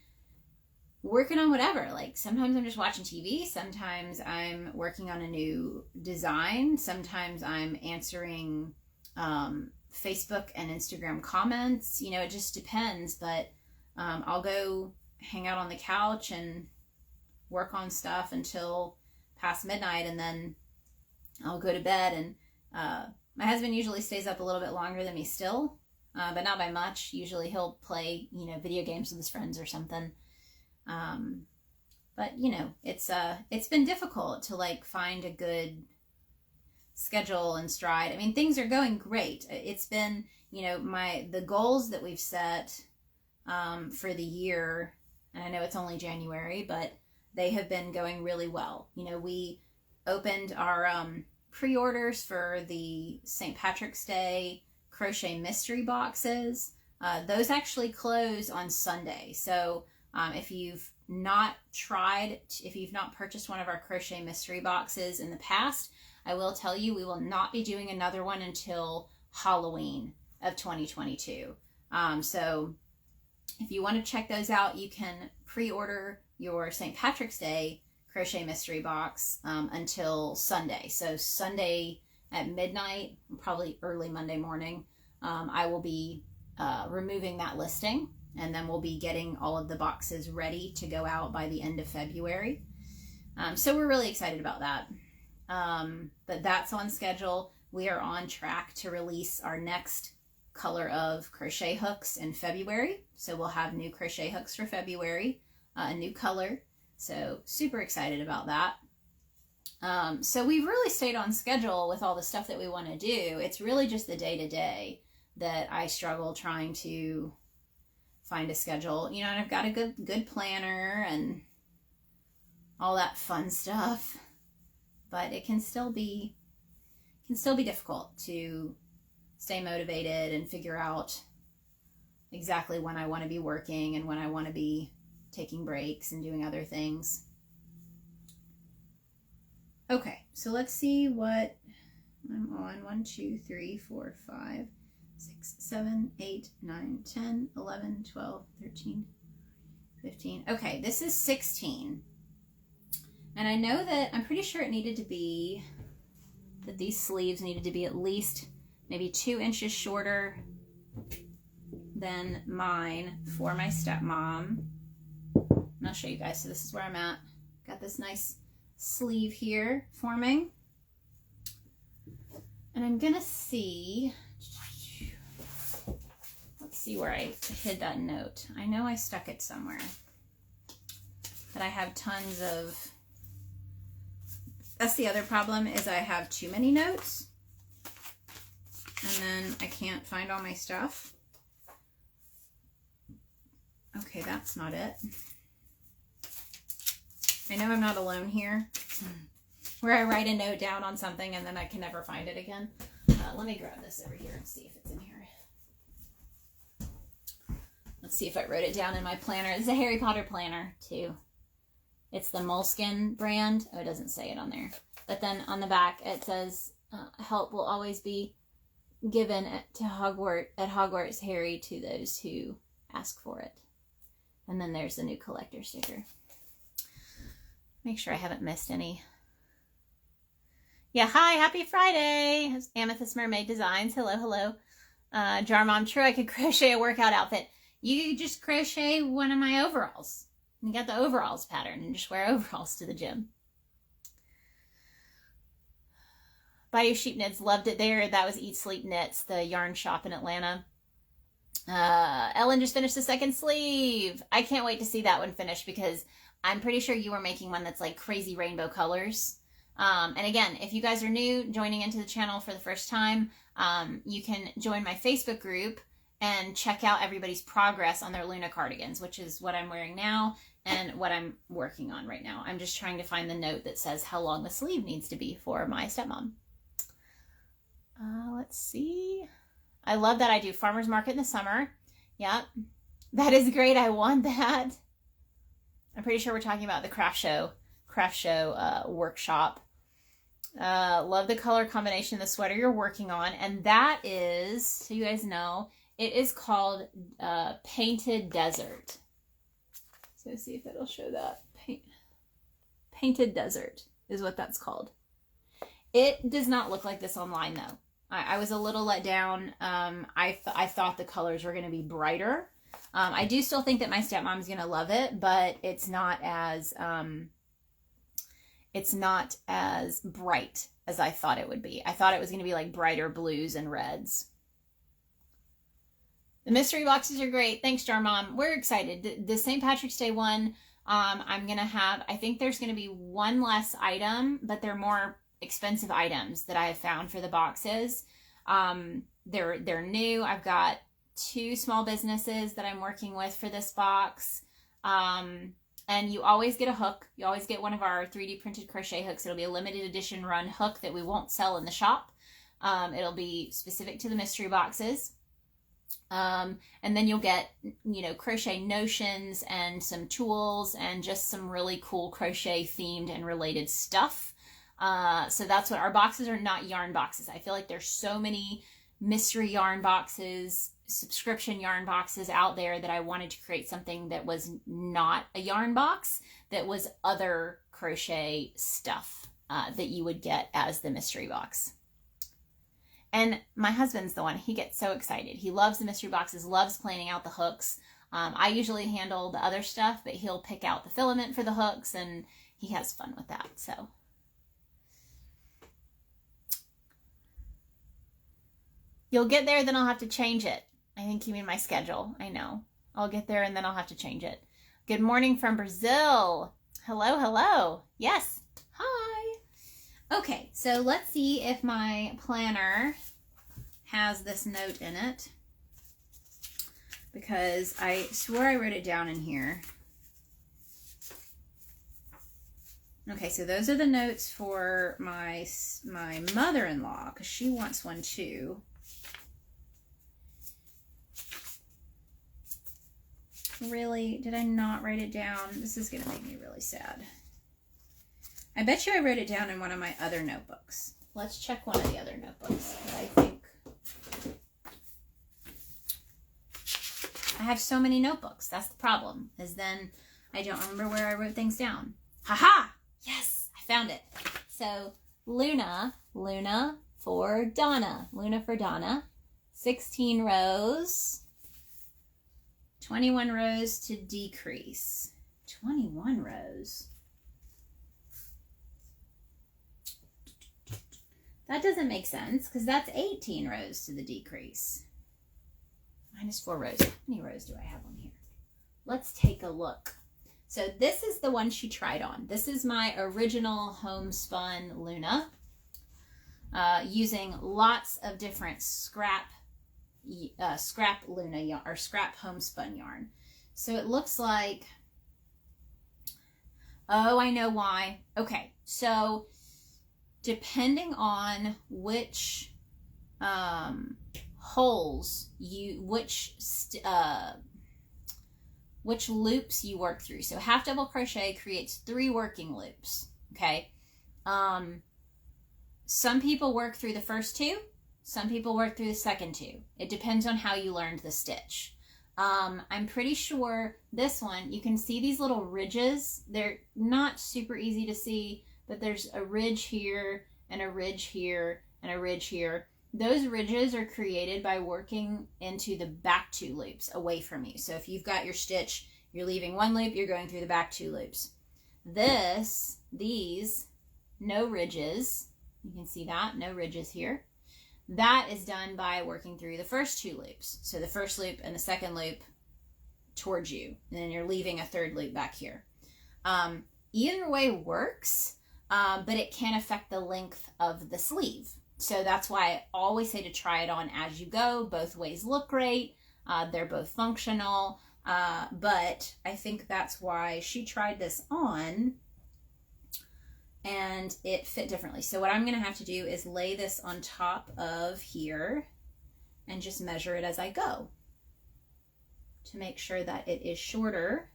working on whatever. Like sometimes I'm just watching TV. Sometimes I'm working on a new design. Sometimes I'm answering Facebook and Instagram comments. You know, it just depends. But I'll go hang out on the couch and work on stuff until past midnight, and then I'll go to bed. And my husband usually stays up a little bit longer than me still. but not by much. Usually he'll play, you know, video games with his friends or something. But you know, it's been difficult to like find a good schedule and stride. I mean, things are going great. It's been, you know, the goals that we've set for the year, and I know it's only January, but they have been going really well. You know, we opened our pre-orders for the St. Patrick's Day crochet mystery boxes. Those actually close on Sunday. So if you've not purchased one of our crochet mystery boxes in the past, I will tell you we will not be doing another one until Halloween of 2022. So if you want to check those out, you can pre-order your St. Patrick's Day crochet mystery box until Sunday. So Sunday at midnight, probably early Monday morning, I will be removing that listing, and then we'll be getting all of the boxes ready to go out by the end of February. So we're really excited about that. But that's on schedule. We are on track to release our next color of crochet hooks in February. So we'll have new crochet hooks for February, a new color. So super excited about that. So we've really stayed on schedule with all the stuff that we want to do. It's really just the day-to-day that I struggle trying to find a schedule. You know, and I've got a good planner and all that fun stuff, but it can still be difficult to stay motivated and figure out exactly when I want to be working and when I want to be taking breaks and doing other things. Okay, so let's see what I'm on. 1, 2, 3, 4, 5, 6, 7, 8, 9, 10, 11, 12, 13, 15. Okay, this is 16. And I know that I'm pretty sure it needed to be, that these sleeves needed to be at least maybe 2 inches shorter than mine for my stepmom. And I'll show you guys. So this is where I'm at. Got this nice sleeve here forming. And I'm gonna see, let's see where I hid that note. I know I stuck it somewhere, but I have tons of, that's the other problem, is I have too many notes and then I can't find all my stuff. Okay, that's not it. I know I'm not alone here, where I write a note down on something and then I can never find it again. Let me grab this over here and see if it's in here. Let's see if I wrote it down in my planner. It's a Harry Potter planner too. It's the Moleskine brand. Oh, it doesn't say it on there. But then on the back it says, help will always be given at Hogwarts, Harry, to those who ask for it. And then there's the new collector sticker. Make sure I haven't missed any. Yeah, hi, happy Friday. Amethyst Mermaid Designs. Hello, hello. Jar Mom, true, I could crochet a workout outfit. You just crochet one of my overalls. You got the overalls pattern and just wear overalls to the gym. Bayou Sheep Knits, loved it there. That was Eat Sleep Knits, the yarn shop in Atlanta. Ellen just finished the second sleeve. I can't wait to see that one finished because I'm pretty sure you were making one that's like crazy rainbow colors. And again, if you guys are new, joining into the channel for the first time, you can join my Facebook group and check out everybody's progress on their Luna cardigans, which is what I'm wearing now and what I'm working on right now. I'm just trying to find the note that says how long the sleeve needs to be for my stepmom. Let's see. I love that I do farmer's market in the summer. Yep. That is great. I want that. I'm pretty sure we're talking about the craft show workshop. Love the color combination of the sweater you're working on. And that is, so you guys know, it is called Painted Desert. So let's see if it'll show that. Painted Desert is what that's called. It does not look like this online though. I was a little let down. I thought the colors were going to be brighter. I do still think that my stepmom's going to love it, but it's not as bright as I thought it would be. I thought it was going to be like brighter blues and reds. The mystery boxes are great. Thanks, Jar Mom. We're excited. The St. Patrick's Day one, I'm going to have, I think there's going to be one less item, but they're more expensive items that I have found for the boxes. They're new. I've got 2 small businesses that I'm working with for this box. And you always get a hook. You always get one of our 3D printed crochet hooks. It'll be a limited edition run hook that we won't sell in the shop. It'll be specific to the mystery boxes. And then you'll get, you know, crochet notions and some tools and just some really cool crochet themed and related stuff. So that's what our boxes are, not yarn boxes. I feel like there's so many mystery yarn boxes, subscription yarn boxes out there that I wanted to create something that was not a yarn box, that was other crochet stuff that you would get as the mystery box. And my husband's the one, he gets so excited. He loves the mystery boxes, loves planning out the hooks. I usually handle the other stuff, but he'll pick out the filament for the hooks and he has fun with that. So you'll get there, then I'll have to change it. I think you mean my schedule. I know. I'll get there and then I'll have to change it. Good morning from Brazil. Hello, hello. Yes. Hi. Okay, so let's see if my planner has this note in it, because I swore I wrote it down in here. Okay, so those are the notes for my mother-in-law, because she wants one too. Really? Did I not write it down? This is going to make me really sad. I bet you I wrote it down in one of my other notebooks. Let's check one of the other notebooks. I think I have so many notebooks. That's the problem, is then I don't remember where I wrote things down. Haha! Yes, I found it. So Luna for Donna, 16 rows, 21 rows to decrease. 21 rows. That doesn't make sense, because that's 18 rows to the decrease. Minus 4 rows. How many rows do I have on here? Let's take a look. So this is the one she tried on. This is my original homespun Luna, using lots of different scrap Luna yarn, or scrap homespun yarn. So it looks like, oh, I know why. Okay, so depending on which holes which loops you work through. So half double crochet creates 3 working loops. Okay. Some people work through the first 2. Some people work through the second 2. It depends on how you learned the stitch. I'm pretty sure this one, you can see these little ridges. They're not super easy to see, but there's a ridge here and a ridge here and a ridge here. Those ridges are created by working into the back 2 loops away from you. So if you've got your stitch, you're leaving 1 loop, you're going through the back 2 loops. These, no ridges. You can see that, no ridges here. That is done by working through the first 2 loops. So the first loop and the second loop towards you. And then you're leaving a 3rd loop back here. Either way works, but it can affect the length of the sleeve. So that's why I always say to try it on as you go. Both ways look great. They're both functional. But I think that's why she tried this on and it fit differently. So what I'm going to have to do is lay this on top of here and just measure it as I go to make sure that it is shorter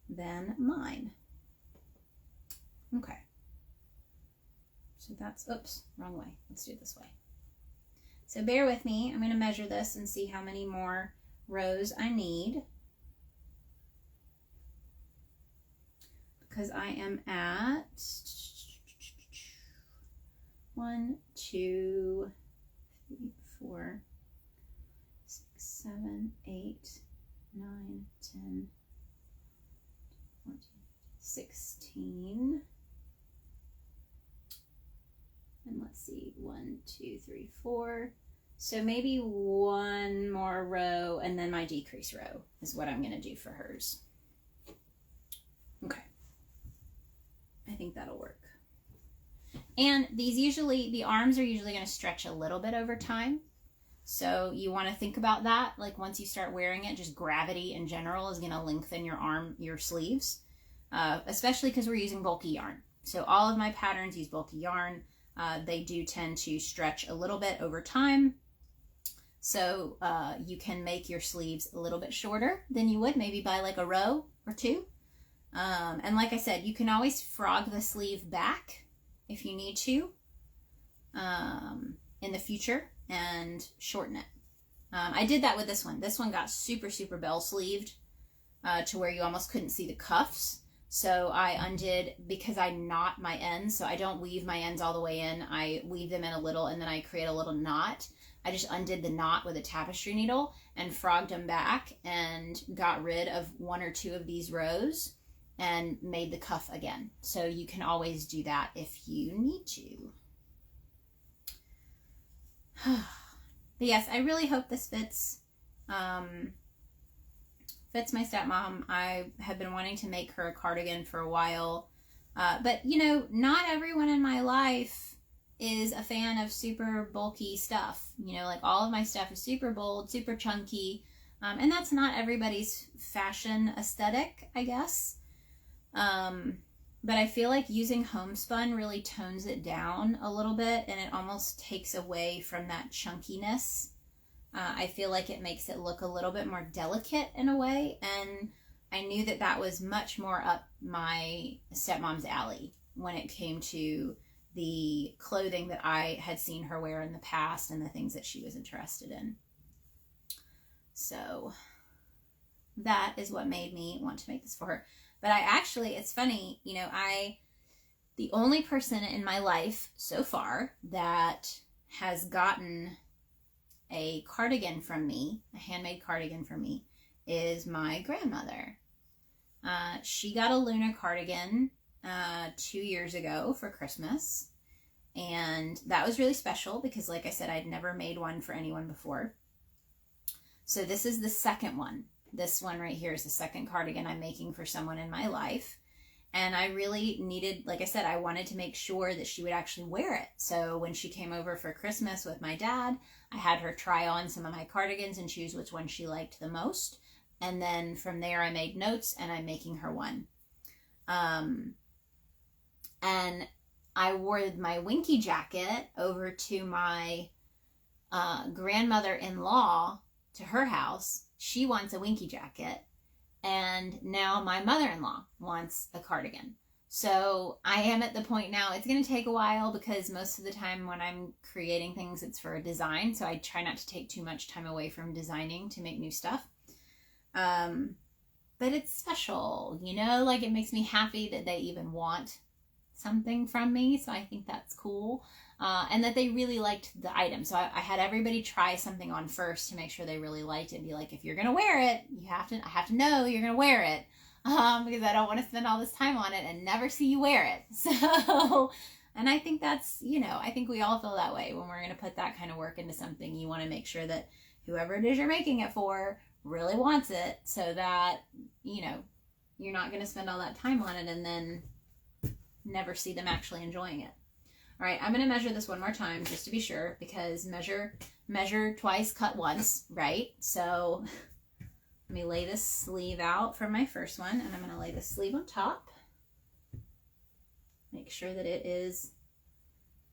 than mine. Okay. So that's, oops, wrong way. Let's do it this way. So bear with me. I'm going to measure this and see how many more rows I need, because I am at 1, 2, 3, 4, 6, 7, 8, 9, 10, 14, 16. And let's see, 1, 2, 3, 4. So maybe one more row and then my decrease row is what I'm going to do for hers. Okay. I think that'll work. And these usually, the arms are usually going to stretch a little bit over time. So you want to think about that. Like once you start wearing it, just gravity in general is going to lengthen your arm, your sleeves, especially because we're using bulky yarn. So all of my patterns use bulky yarn. They do tend to stretch a little bit over time. So you can make your sleeves a little bit shorter than you would maybe by like a row or two. And like I said, you can always frog the sleeve back if you need to in the future and shorten it. I did that with this one. This one got super, super bell sleeved to where you almost couldn't see the cuffs. So I undid, because I knot my ends, so I don't weave my ends all the way in. I weave them in a little and then I create a little knot. I just undid the knot with a tapestry needle and frogged them back and got rid of one or two of these rows and made the cuff again. So you can always do that if you need to. But yes, I really hope this fits. Fits my stepmom. I have been wanting to make her a cardigan for a while. But you know, not everyone in my life is a fan of super bulky stuff. You know, like all of my stuff is super bold, super chunky. And that's not everybody's fashion aesthetic, I guess. But I feel like using homespun really tones it down a little bit and it almost takes away from that chunkiness. I feel like it makes it look a little bit more delicate in a way, and I knew that that was much more up my stepmom's alley when it came to the clothing that I had seen her wear in the past and the things that she was interested in. So that is what made me want to make this for her. But I actually, it's funny, you know, the only person in my life so far that has gotten a cardigan from me, a handmade cardigan from me, is my grandmother. She got a Luna cardigan 2 years ago for Christmas, and that was really special because, like I said, I'd never made one for anyone before. So this is the second one. This one right here is the second cardigan I'm making for someone in my life. And I really needed, like I said, I wanted to make sure that she would actually wear it. So when she came over for Christmas with my dad, I had her try on some of my cardigans and choose which one she liked the most. And then from there I made notes and I'm making her one. And I wore my Winky jacket over to my grandmother-in-law, to her house. She wants a Winky jacket. And now my mother-in-law wants a cardigan. So I am at the point now, it's going to take a while because most of the time when I'm creating things, it's for a design. So I try not to take too much time away from designing to make new stuff. But it's special, you know, like it makes me happy that they even want something from me. So I think that's cool. And that they really liked the item. So I had everybody try something on first to make sure they really liked it and be like, if you're going to wear it, I have to know you're going to wear it. Because I don't want to spend all this time on it and never see you wear it. So, and I think that's, you know, I think we all feel that way when we're going to put that kind of work into something. You want to make sure that whoever it is you're making it for really wants it so that, you know, you're not going to spend all that time on it and then never see them actually enjoying it. All right, I'm going to measure this one more time just to be sure, because measure twice, cut once, right? So let me lay this sleeve out from my first one, and I'm going to lay the sleeve on top. Make sure that it is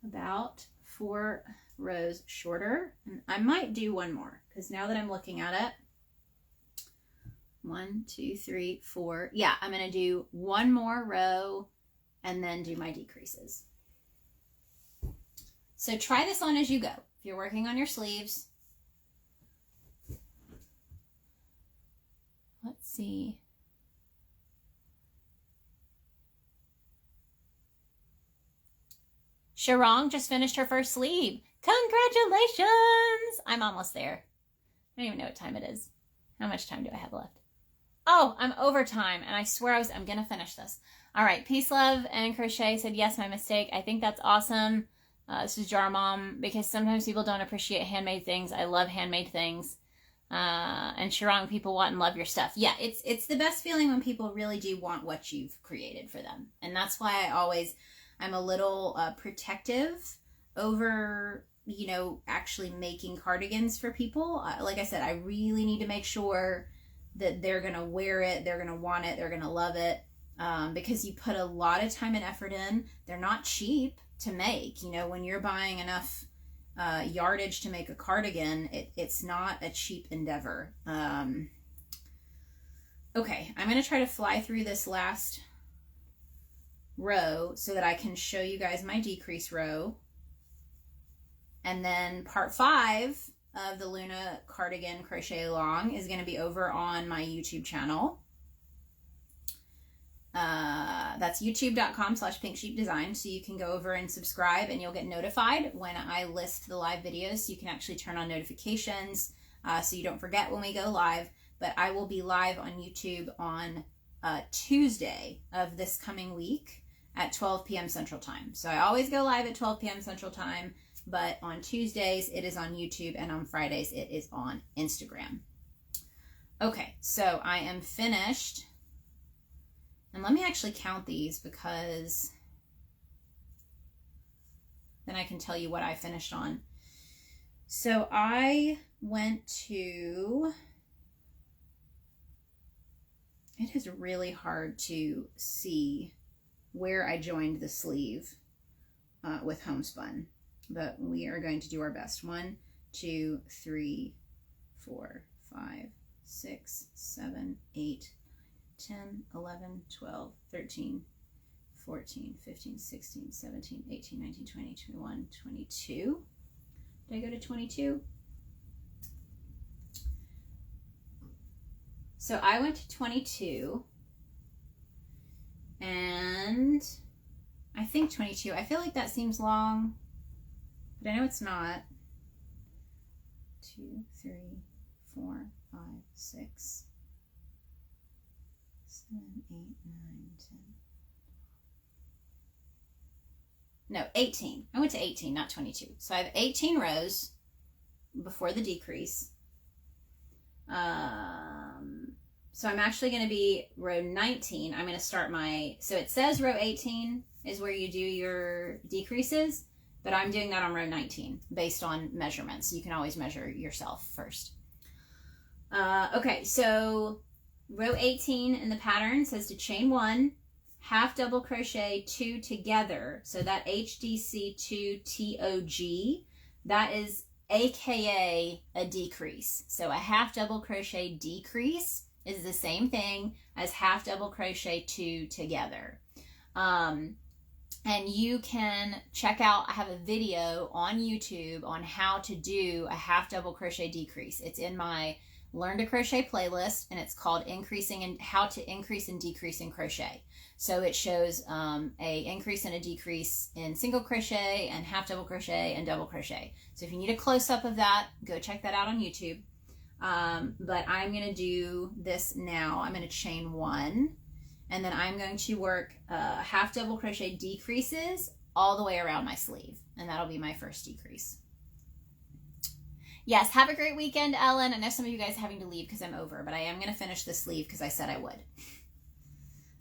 about 4 rows shorter. And I might do one more, because now that I'm looking at it, 1, 2, 3, 4. Yeah, I'm going to do one more row and then do my decreases. So try this on as you go. If you're working on your sleeves. Let's see. Sharong just finished her first sleeve. Congratulations! I'm almost there. I don't even know what time it is. How much time do I have left? Oh, I'm over time, and I swear I'm going to finish this. All right, Peace, Love, and Crochet said, yes, my mistake. I think that's awesome. This is Jar Mom, because sometimes people don't appreciate handmade things. I love handmade things. And Shirang, people want and love your stuff. Yeah, it's the best feeling when people really do want what you've created for them. And that's why I'm a little protective over, you know, actually making cardigans for people. Like I said, I really need to make sure that they're going to wear it, they're going to want it, they're going to love it, because you put a lot of time and effort in. They're not cheap to make. You know, when you're buying enough yardage to make a cardigan, it's not a cheap endeavor. Okay, I'm going to try to fly through this last row so that I can show you guys my decrease row. And then part 5 of the Luna cardigan crochet along is going to be over on my YouTube channel. That's youtube.com/pinksheepdesign. So you can go over and subscribe, and you'll get notified when I list the live videos. So you can actually turn on notifications so you don't forget when we go live. But I will be live on YouTube on Tuesday of this coming week at 12 p.m. Central Time. So I always go live at 12 p.m. Central Time, but on Tuesdays it is on YouTube, and on Fridays it is on Instagram. Okay, so I am finished. And let me actually count these, because then I can tell you what I finished on. So I went to, it is really hard to see where I joined the sleeve with homespun, but we are going to do our best. 1, 2, 3, 4, 5, 6, 7, 8, 10, 11, 12, 13, 14, 15, 16, 17, 18, 19, 20, 21, 22. Did I go to 22? So I went to 22, and I think 22. I feel like that seems long, but I know it's not. 2, 3, 4, 5, 6, 7, 8, 9, 10. No, 18. I went to 18, not 22. So I have 18 rows before the decrease. So I'm actually going to be row 19. I'm going to start so it says row 18 is where you do your decreases, but I'm doing that on row 19 based on measurements. You can always measure yourself first. Okay, so row 18 in the pattern says to chain 1, half double crochet 2 together. So that HDC2 TOG, that is AKA a decrease. So a half double crochet decrease is the same thing as half double crochet 2 together. And you can check out, I have a video on YouTube on how to do a half double crochet decrease. It's in my Learn to Crochet playlist, and it's called How to Increase and Decrease in Crochet. So it shows a increase and a decrease in single crochet and half double crochet and double crochet. So if you need a close-up of that, go check that out on YouTube. But I'm going to do this now. I'm going to chain 1, and then I'm going to work half double crochet decreases all the way around my sleeve, and that'll be my first decrease. Yes, have a great weekend, Ellen. I know some of you guys are having to leave because I'm over, but I am going to finish the sleeve because I said I would.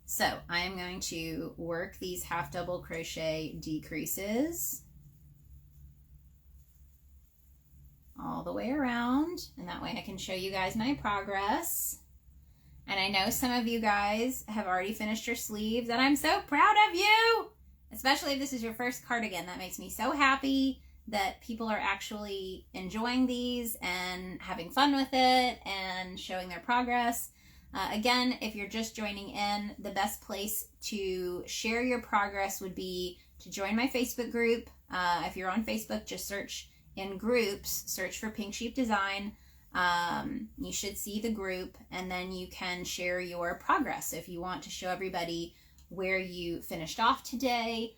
So I am going to work these half double crochet decreases all the way around, and that way I can show you guys my progress. And I know some of you guys have already finished your sleeves, and I'm so proud of you, especially if this is your first cardigan. That makes me so happy that people are actually enjoying these and having fun with it and showing their progress. Again, if you're just joining in, the best place to share your progress would be to join my Facebook group. If you're on Facebook, just search in groups, search for Pink Sheep Design. You should see the group, and then you can share your progress. If you want to show everybody where you finished off today,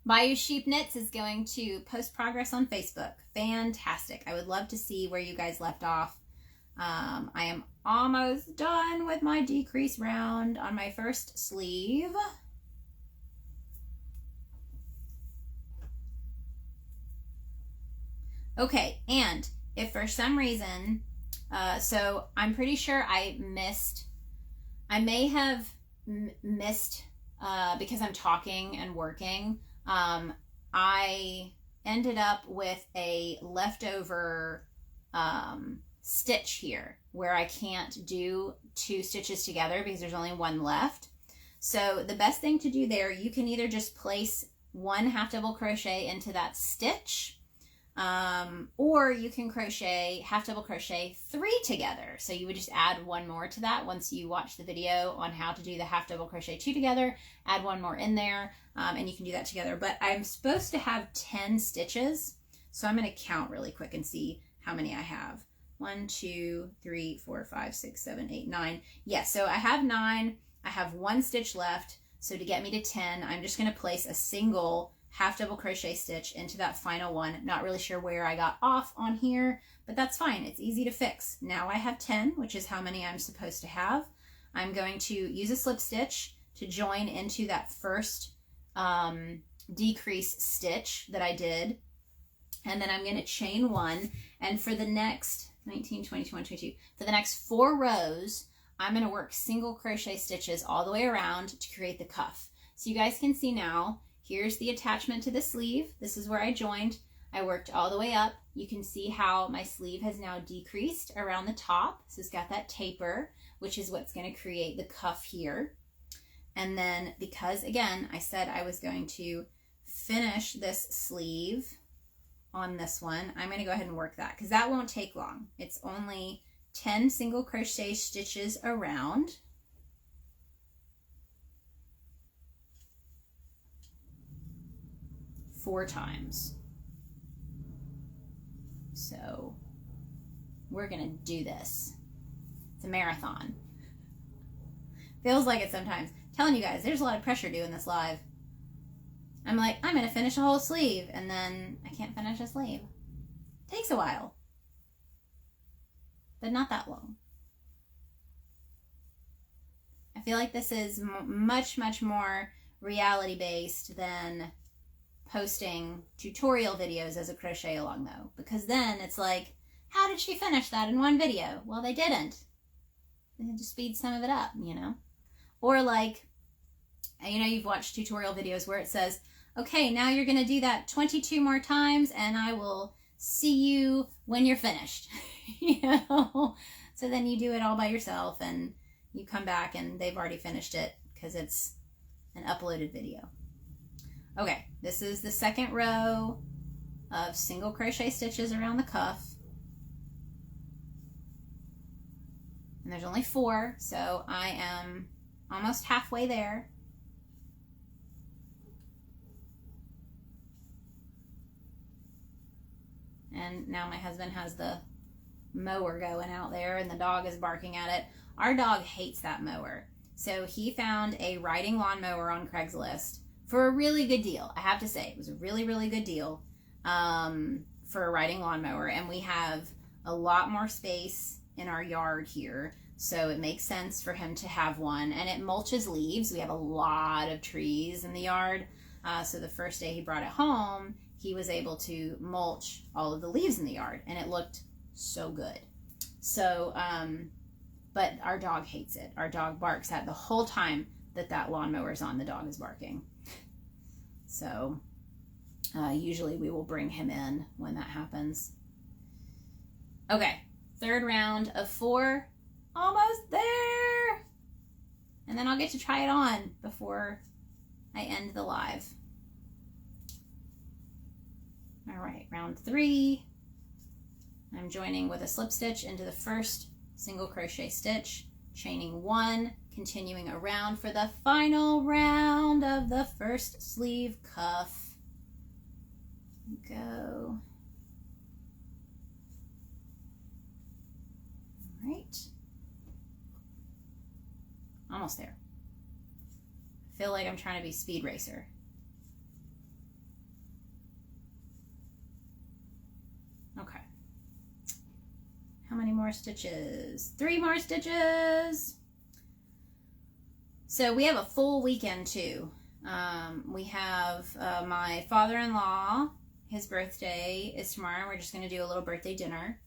Bayou Sheep Knits is going to post progress on Facebook. Fantastic. I would love to see where you guys left off. I am almost done with my decrease round on my first sleeve. Okay, and if for some reason, so I'm pretty sure I may have missed, because I'm talking and working, I ended up with a leftover stitch here where I can't do 2 stitches together because there's only 1 left. So the best thing to do there, you can either just place 1 half double crochet into that stitch, or you can crochet half double crochet 3 together. So you would just add 1 more to that once you watch the video on how to do the half double crochet 2 together, add 1 more in there, and you can do that together. But I'm supposed to have 10 stitches, so I'm going to count really quick and see how many I have. 1, 2, 3, 4, 5, 6, 7, 8, 9. Yes, so I have 9. I have 1 stitch left. So to get me to 10, I'm just going to place a single half double crochet stitch into that final one. Not really sure where I got off on here, but that's fine. It's easy to fix. Now I have 10, which is how many I'm supposed to have. I'm going to use a slip stitch to join into that first decrease stitch that I did. And then I'm going to chain 1. And for the next 19, 20, 21, 22, for the next 4 rows, I'm going to work single crochet stitches all the way around to create the cuff. So you guys can see now, here's the attachment to the sleeve. This is where I joined. I worked all the way up. You can see how my sleeve has now decreased around the top. So it's got that taper, which is what's going to create the cuff here. And then because, again, I said I was going to finish this sleeve on this one, I'm going to go ahead and work that because that won't take long. It's only 10 single crochet stitches around. Four times. So we're going to do this. It's a marathon. Feels like it sometimes. I'm telling you guys, there's a lot of pressure doing this live. I'm like, I'm going to finish a whole sleeve, and then I can't finish a sleeve. Takes a while, but not that long. I feel like this is much, much more reality-based than posting tutorial videos as a crochet along, though, because then it's like, how did she finish that in one video? Well, they didn't. They had to speed some of it up, you know? Or like, you know, you've watched tutorial videos where it says, okay, now you're going to do that 22 more times and I will see you when you're finished. You know? So then you do it all by yourself and you come back and they've already finished it because it's an uploaded video. Okay, this is the second row of single crochet stitches around the cuff. And there's only 4, so I am almost halfway there. And now my husband has the mower going out there and the dog is barking at it. Our dog hates that mower. So he found a riding lawnmower on Craigslist for a really good deal. I have to say, it was a really, really good deal for a riding lawnmower. And we have a lot more space in our yard here. So it makes sense for him to have one. And it mulches leaves. We have a lot of trees in the yard. So the first day he brought it home, he was able to mulch all of the leaves in the yard. And it looked so good. So, but our dog hates it. Our dog barks at the whole time that lawnmower is on. The dog is barking. So usually we will bring him in when that happens. Okay, third round of 4. Almost there. And then I'll get to try it on before I end the live. All right, round 3. I'm joining with a slip stitch into the first single crochet stitch, chaining 1, continuing around for the final round of the first sleeve cuff. Go. All right. Almost there. I feel like I'm trying to be Speed Racer. Okay. How many more stitches? 3 more stitches. So we have a full weekend too. We have my father-in-law his birthday is tomorrow. We're just going to do a little birthday dinner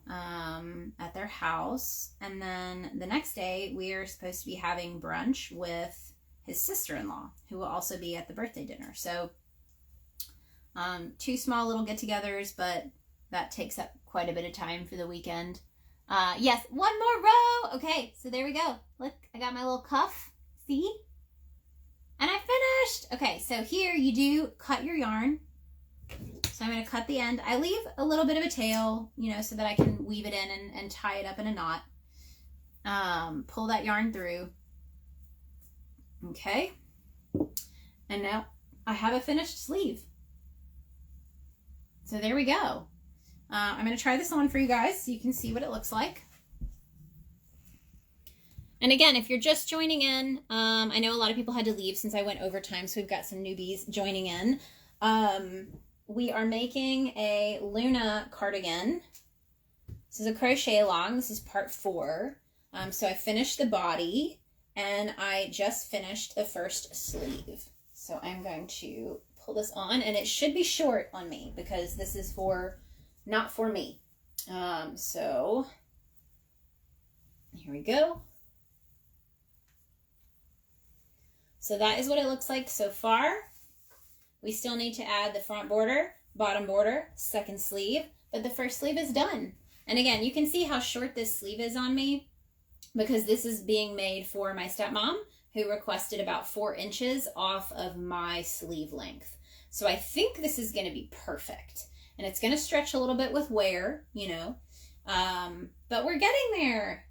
at their house. And then the next day, we are supposed to be having brunch with his sister-in-law, who will also be at the birthday dinner. So 2 small little get-togethers, but that takes up quite a bit of time for the weekend. Yes, 1 more row. Okay, so there we go. Look, I got my little cuff. See? And I finished. Okay, so here you do cut your yarn. So I'm going to cut the end. I leave a little bit of a tail, you know, so that I can weave it in and tie it up in a knot. Pull that yarn through. Okay. And now I have a finished sleeve. So there we go. I'm going to try this on for you guys so you can see what it looks like. And again, if you're just joining in, I know a lot of people had to leave since I went overtime, so we've got some newbies joining in. We are making a Luna cardigan. This is a crochet along. This is part 4. So I finished the body and I just finished the first sleeve. So I'm going to pull this on, and it should be short on me because this is not for me. So here we go. So that is what it looks like so far. We still need to add the front border, bottom border, second sleeve, but the first sleeve is done. And again, you can see how short this sleeve is on me because this is being made for my stepmom, who requested about 4 inches off of my sleeve length. So I think this is going to be perfect. And it's going to stretch a little bit with wear, you know, but we're getting there.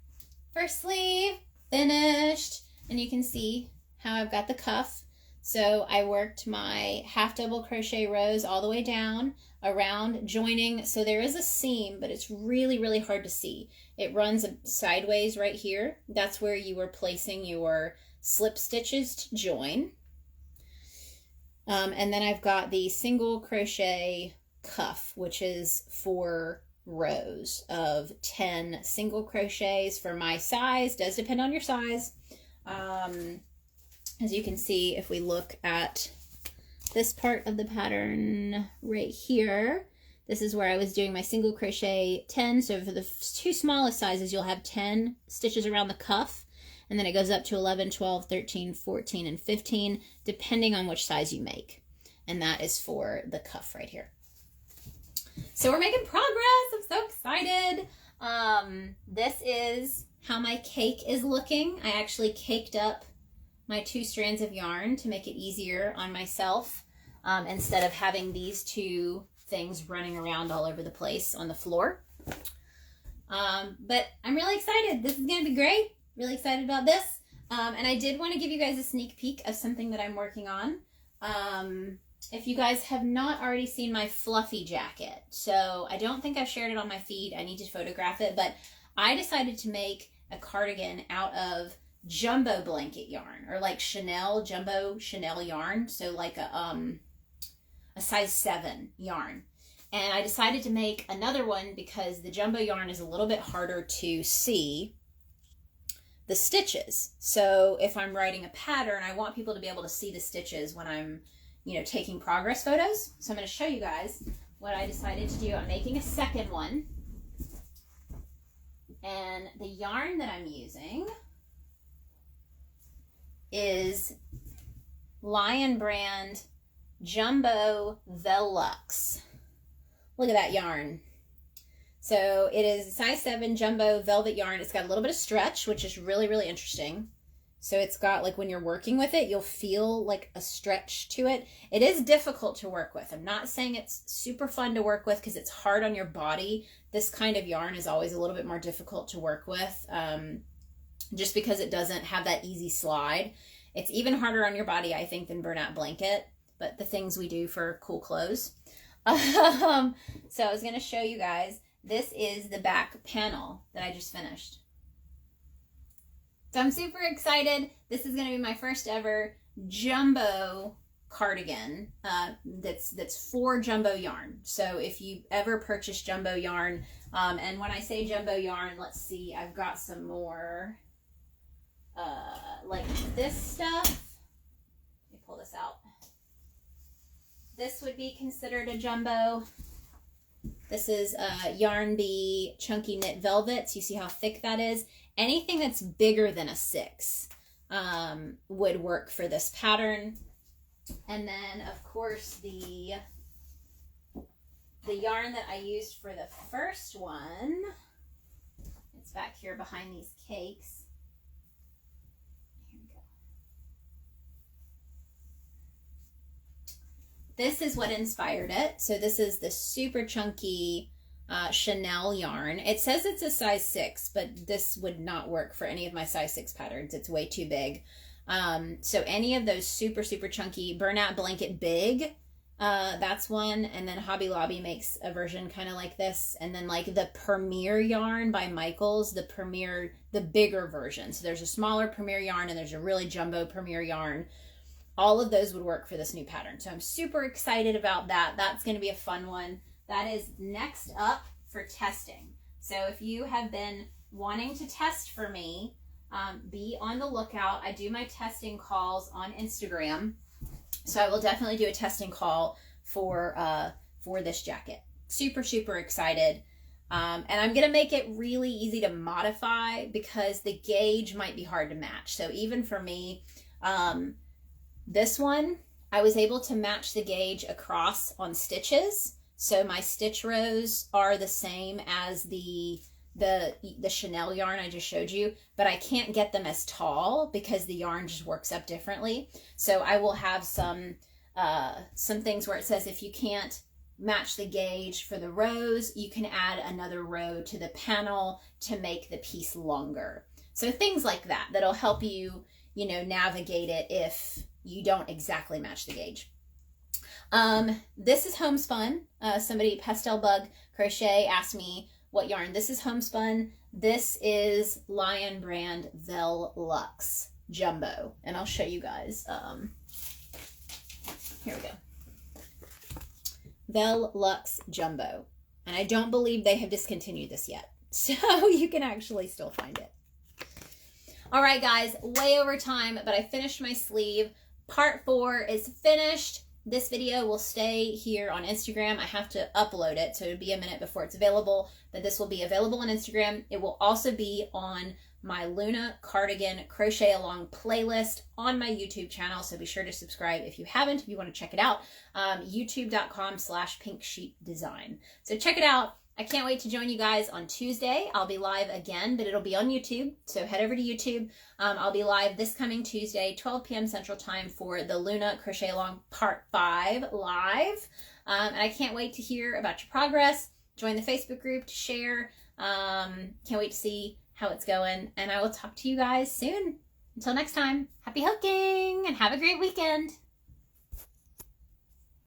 First sleeve, finished, and you can see how I've got the cuff. So I worked my half double crochet rows all the way down around joining. So there is a seam, but it's really, really hard to see. It runs sideways right here. That's where you were placing your slip stitches to join. And then I've got the single crochet cuff, which is 4 rows of 10 single crochets for my size. Does depend on your size. As you can see, if we look at this part of the pattern right here, this is where I was doing my single crochet 10. So for the 2 smallest sizes, you'll have 10 stitches around the cuff. And then it goes up to 11, 12, 13, 14, and 15, depending on which size you make. And that is for the cuff right here. So we're making progress. I'm so excited. This is how my cake is looking. I actually caked up my 2 strands of yarn to make it easier on myself, instead of having these 2 things running around all over the place on the floor. But I'm really excited. This is going to be great. Really excited about this. And I did want to give you guys a sneak peek of something that I'm working on. If you guys have not already seen my fluffy jacket, so I don't think I've shared it on my feed. I need to photograph it, but I decided to make a cardigan out of jumbo blanket yarn, or like jumbo Chanel yarn. So like a size 7 yarn. And I decided to make another one because the jumbo yarn is a little bit harder to see the stitches. So if I'm writing a pattern, I want people to be able to see the stitches when I'm, you know, taking progress photos. So I'm going to show you guys what I decided to do. I'm making a second one. And the yarn that I'm using is Lion Brand Jumbo Velux. Look at that yarn. So it is size 7 jumbo velvet yarn. It's got a little bit of stretch, which is really, really interesting. So it's got, like, when you're working with it, you'll feel like a stretch to it. It is difficult to work with. I'm not saying it's super fun to work with because it's hard on your body. This kind of yarn is always a little bit more difficult to work with, just because it doesn't have that easy slide. It's even harder on your body, I think, than burnout blanket, but the things we do for cool clothes. So I was going to show you guys. This is the back panel that I just finished. So I'm super excited. This is going to be my first ever jumbo cardigan that's for jumbo yarn. So if you ever purchase jumbo yarn, and when I say jumbo yarn, let's see, I've got some more like this stuff. Let me pull this out. This would be considered a jumbo. This is Yarn Bee Chunky Knit Velvets. You see how thick that is? Anything that's bigger than a 6 would work for this pattern. And then, of course, the yarn that I used for the first one, it's back here behind these cakes. Here we go. This is what inspired it. So this is the super chunky Chanel yarn. It says it's a size 6, but this would not work for any of my size 6 patterns. It's way too big. So any of those super, super chunky Burnout Blanket Big, that's one. And then Hobby Lobby makes a version kind of like this. And then like the Premier yarn by Michaels, the bigger version. So there's a smaller Premier yarn and there's a really jumbo Premier yarn. All of those would work for this new pattern. So I'm super excited about that. That's going to be a fun one. That is next up for testing. So if you have been wanting to test for me, be on the lookout. I do my testing calls on Instagram. So I will definitely do a testing call for this jacket. Super, super excited. And I'm going to make it really easy to modify because the gauge might be hard to match. So even for me, this one, I was able to match the gauge across on stitches. So my stitch rows are the same as the Chanel yarn I just showed you, but I can't get them as tall because the yarn just works up differently. So I will have some things where it says if you can't match the gauge for the rows, you can add another row to the panel to make the piece longer. So things like that, that'll help you, navigate it if you don't exactly match the gauge. This is homespun. Somebody, Pastel Bug Crochet, asked me what yarn. This is homespun. This is Lion brand Velux Jumbo. And I'll show you guys. Here we go. Velux Jumbo. And I don't believe they have discontinued this yet. So you can actually still find it. All right, guys, way over time, but I finished my sleeve. Part 4 is finished. This video will stay here on Instagram. I have to upload it, so it'll be a minute before it's available, but this will be available on Instagram. It will also be on my Luna Cardigan Crochet Along playlist on my YouTube channel, so be sure to subscribe if you haven't, if you want to check it out. youtube.com/pinksheepdesign. So check it out. I can't wait to join you guys on Tuesday. I'll be live again, but it'll be on YouTube. So head over to YouTube. I'll be live this coming Tuesday, 12 p.m. Central Time for the Luna Crochet Along Part 5 live. And I can't wait to hear about your progress. Join the Facebook group to share. Can't wait to see how it's going. And I will talk to you guys soon. Until next time, happy hooking and have a great weekend.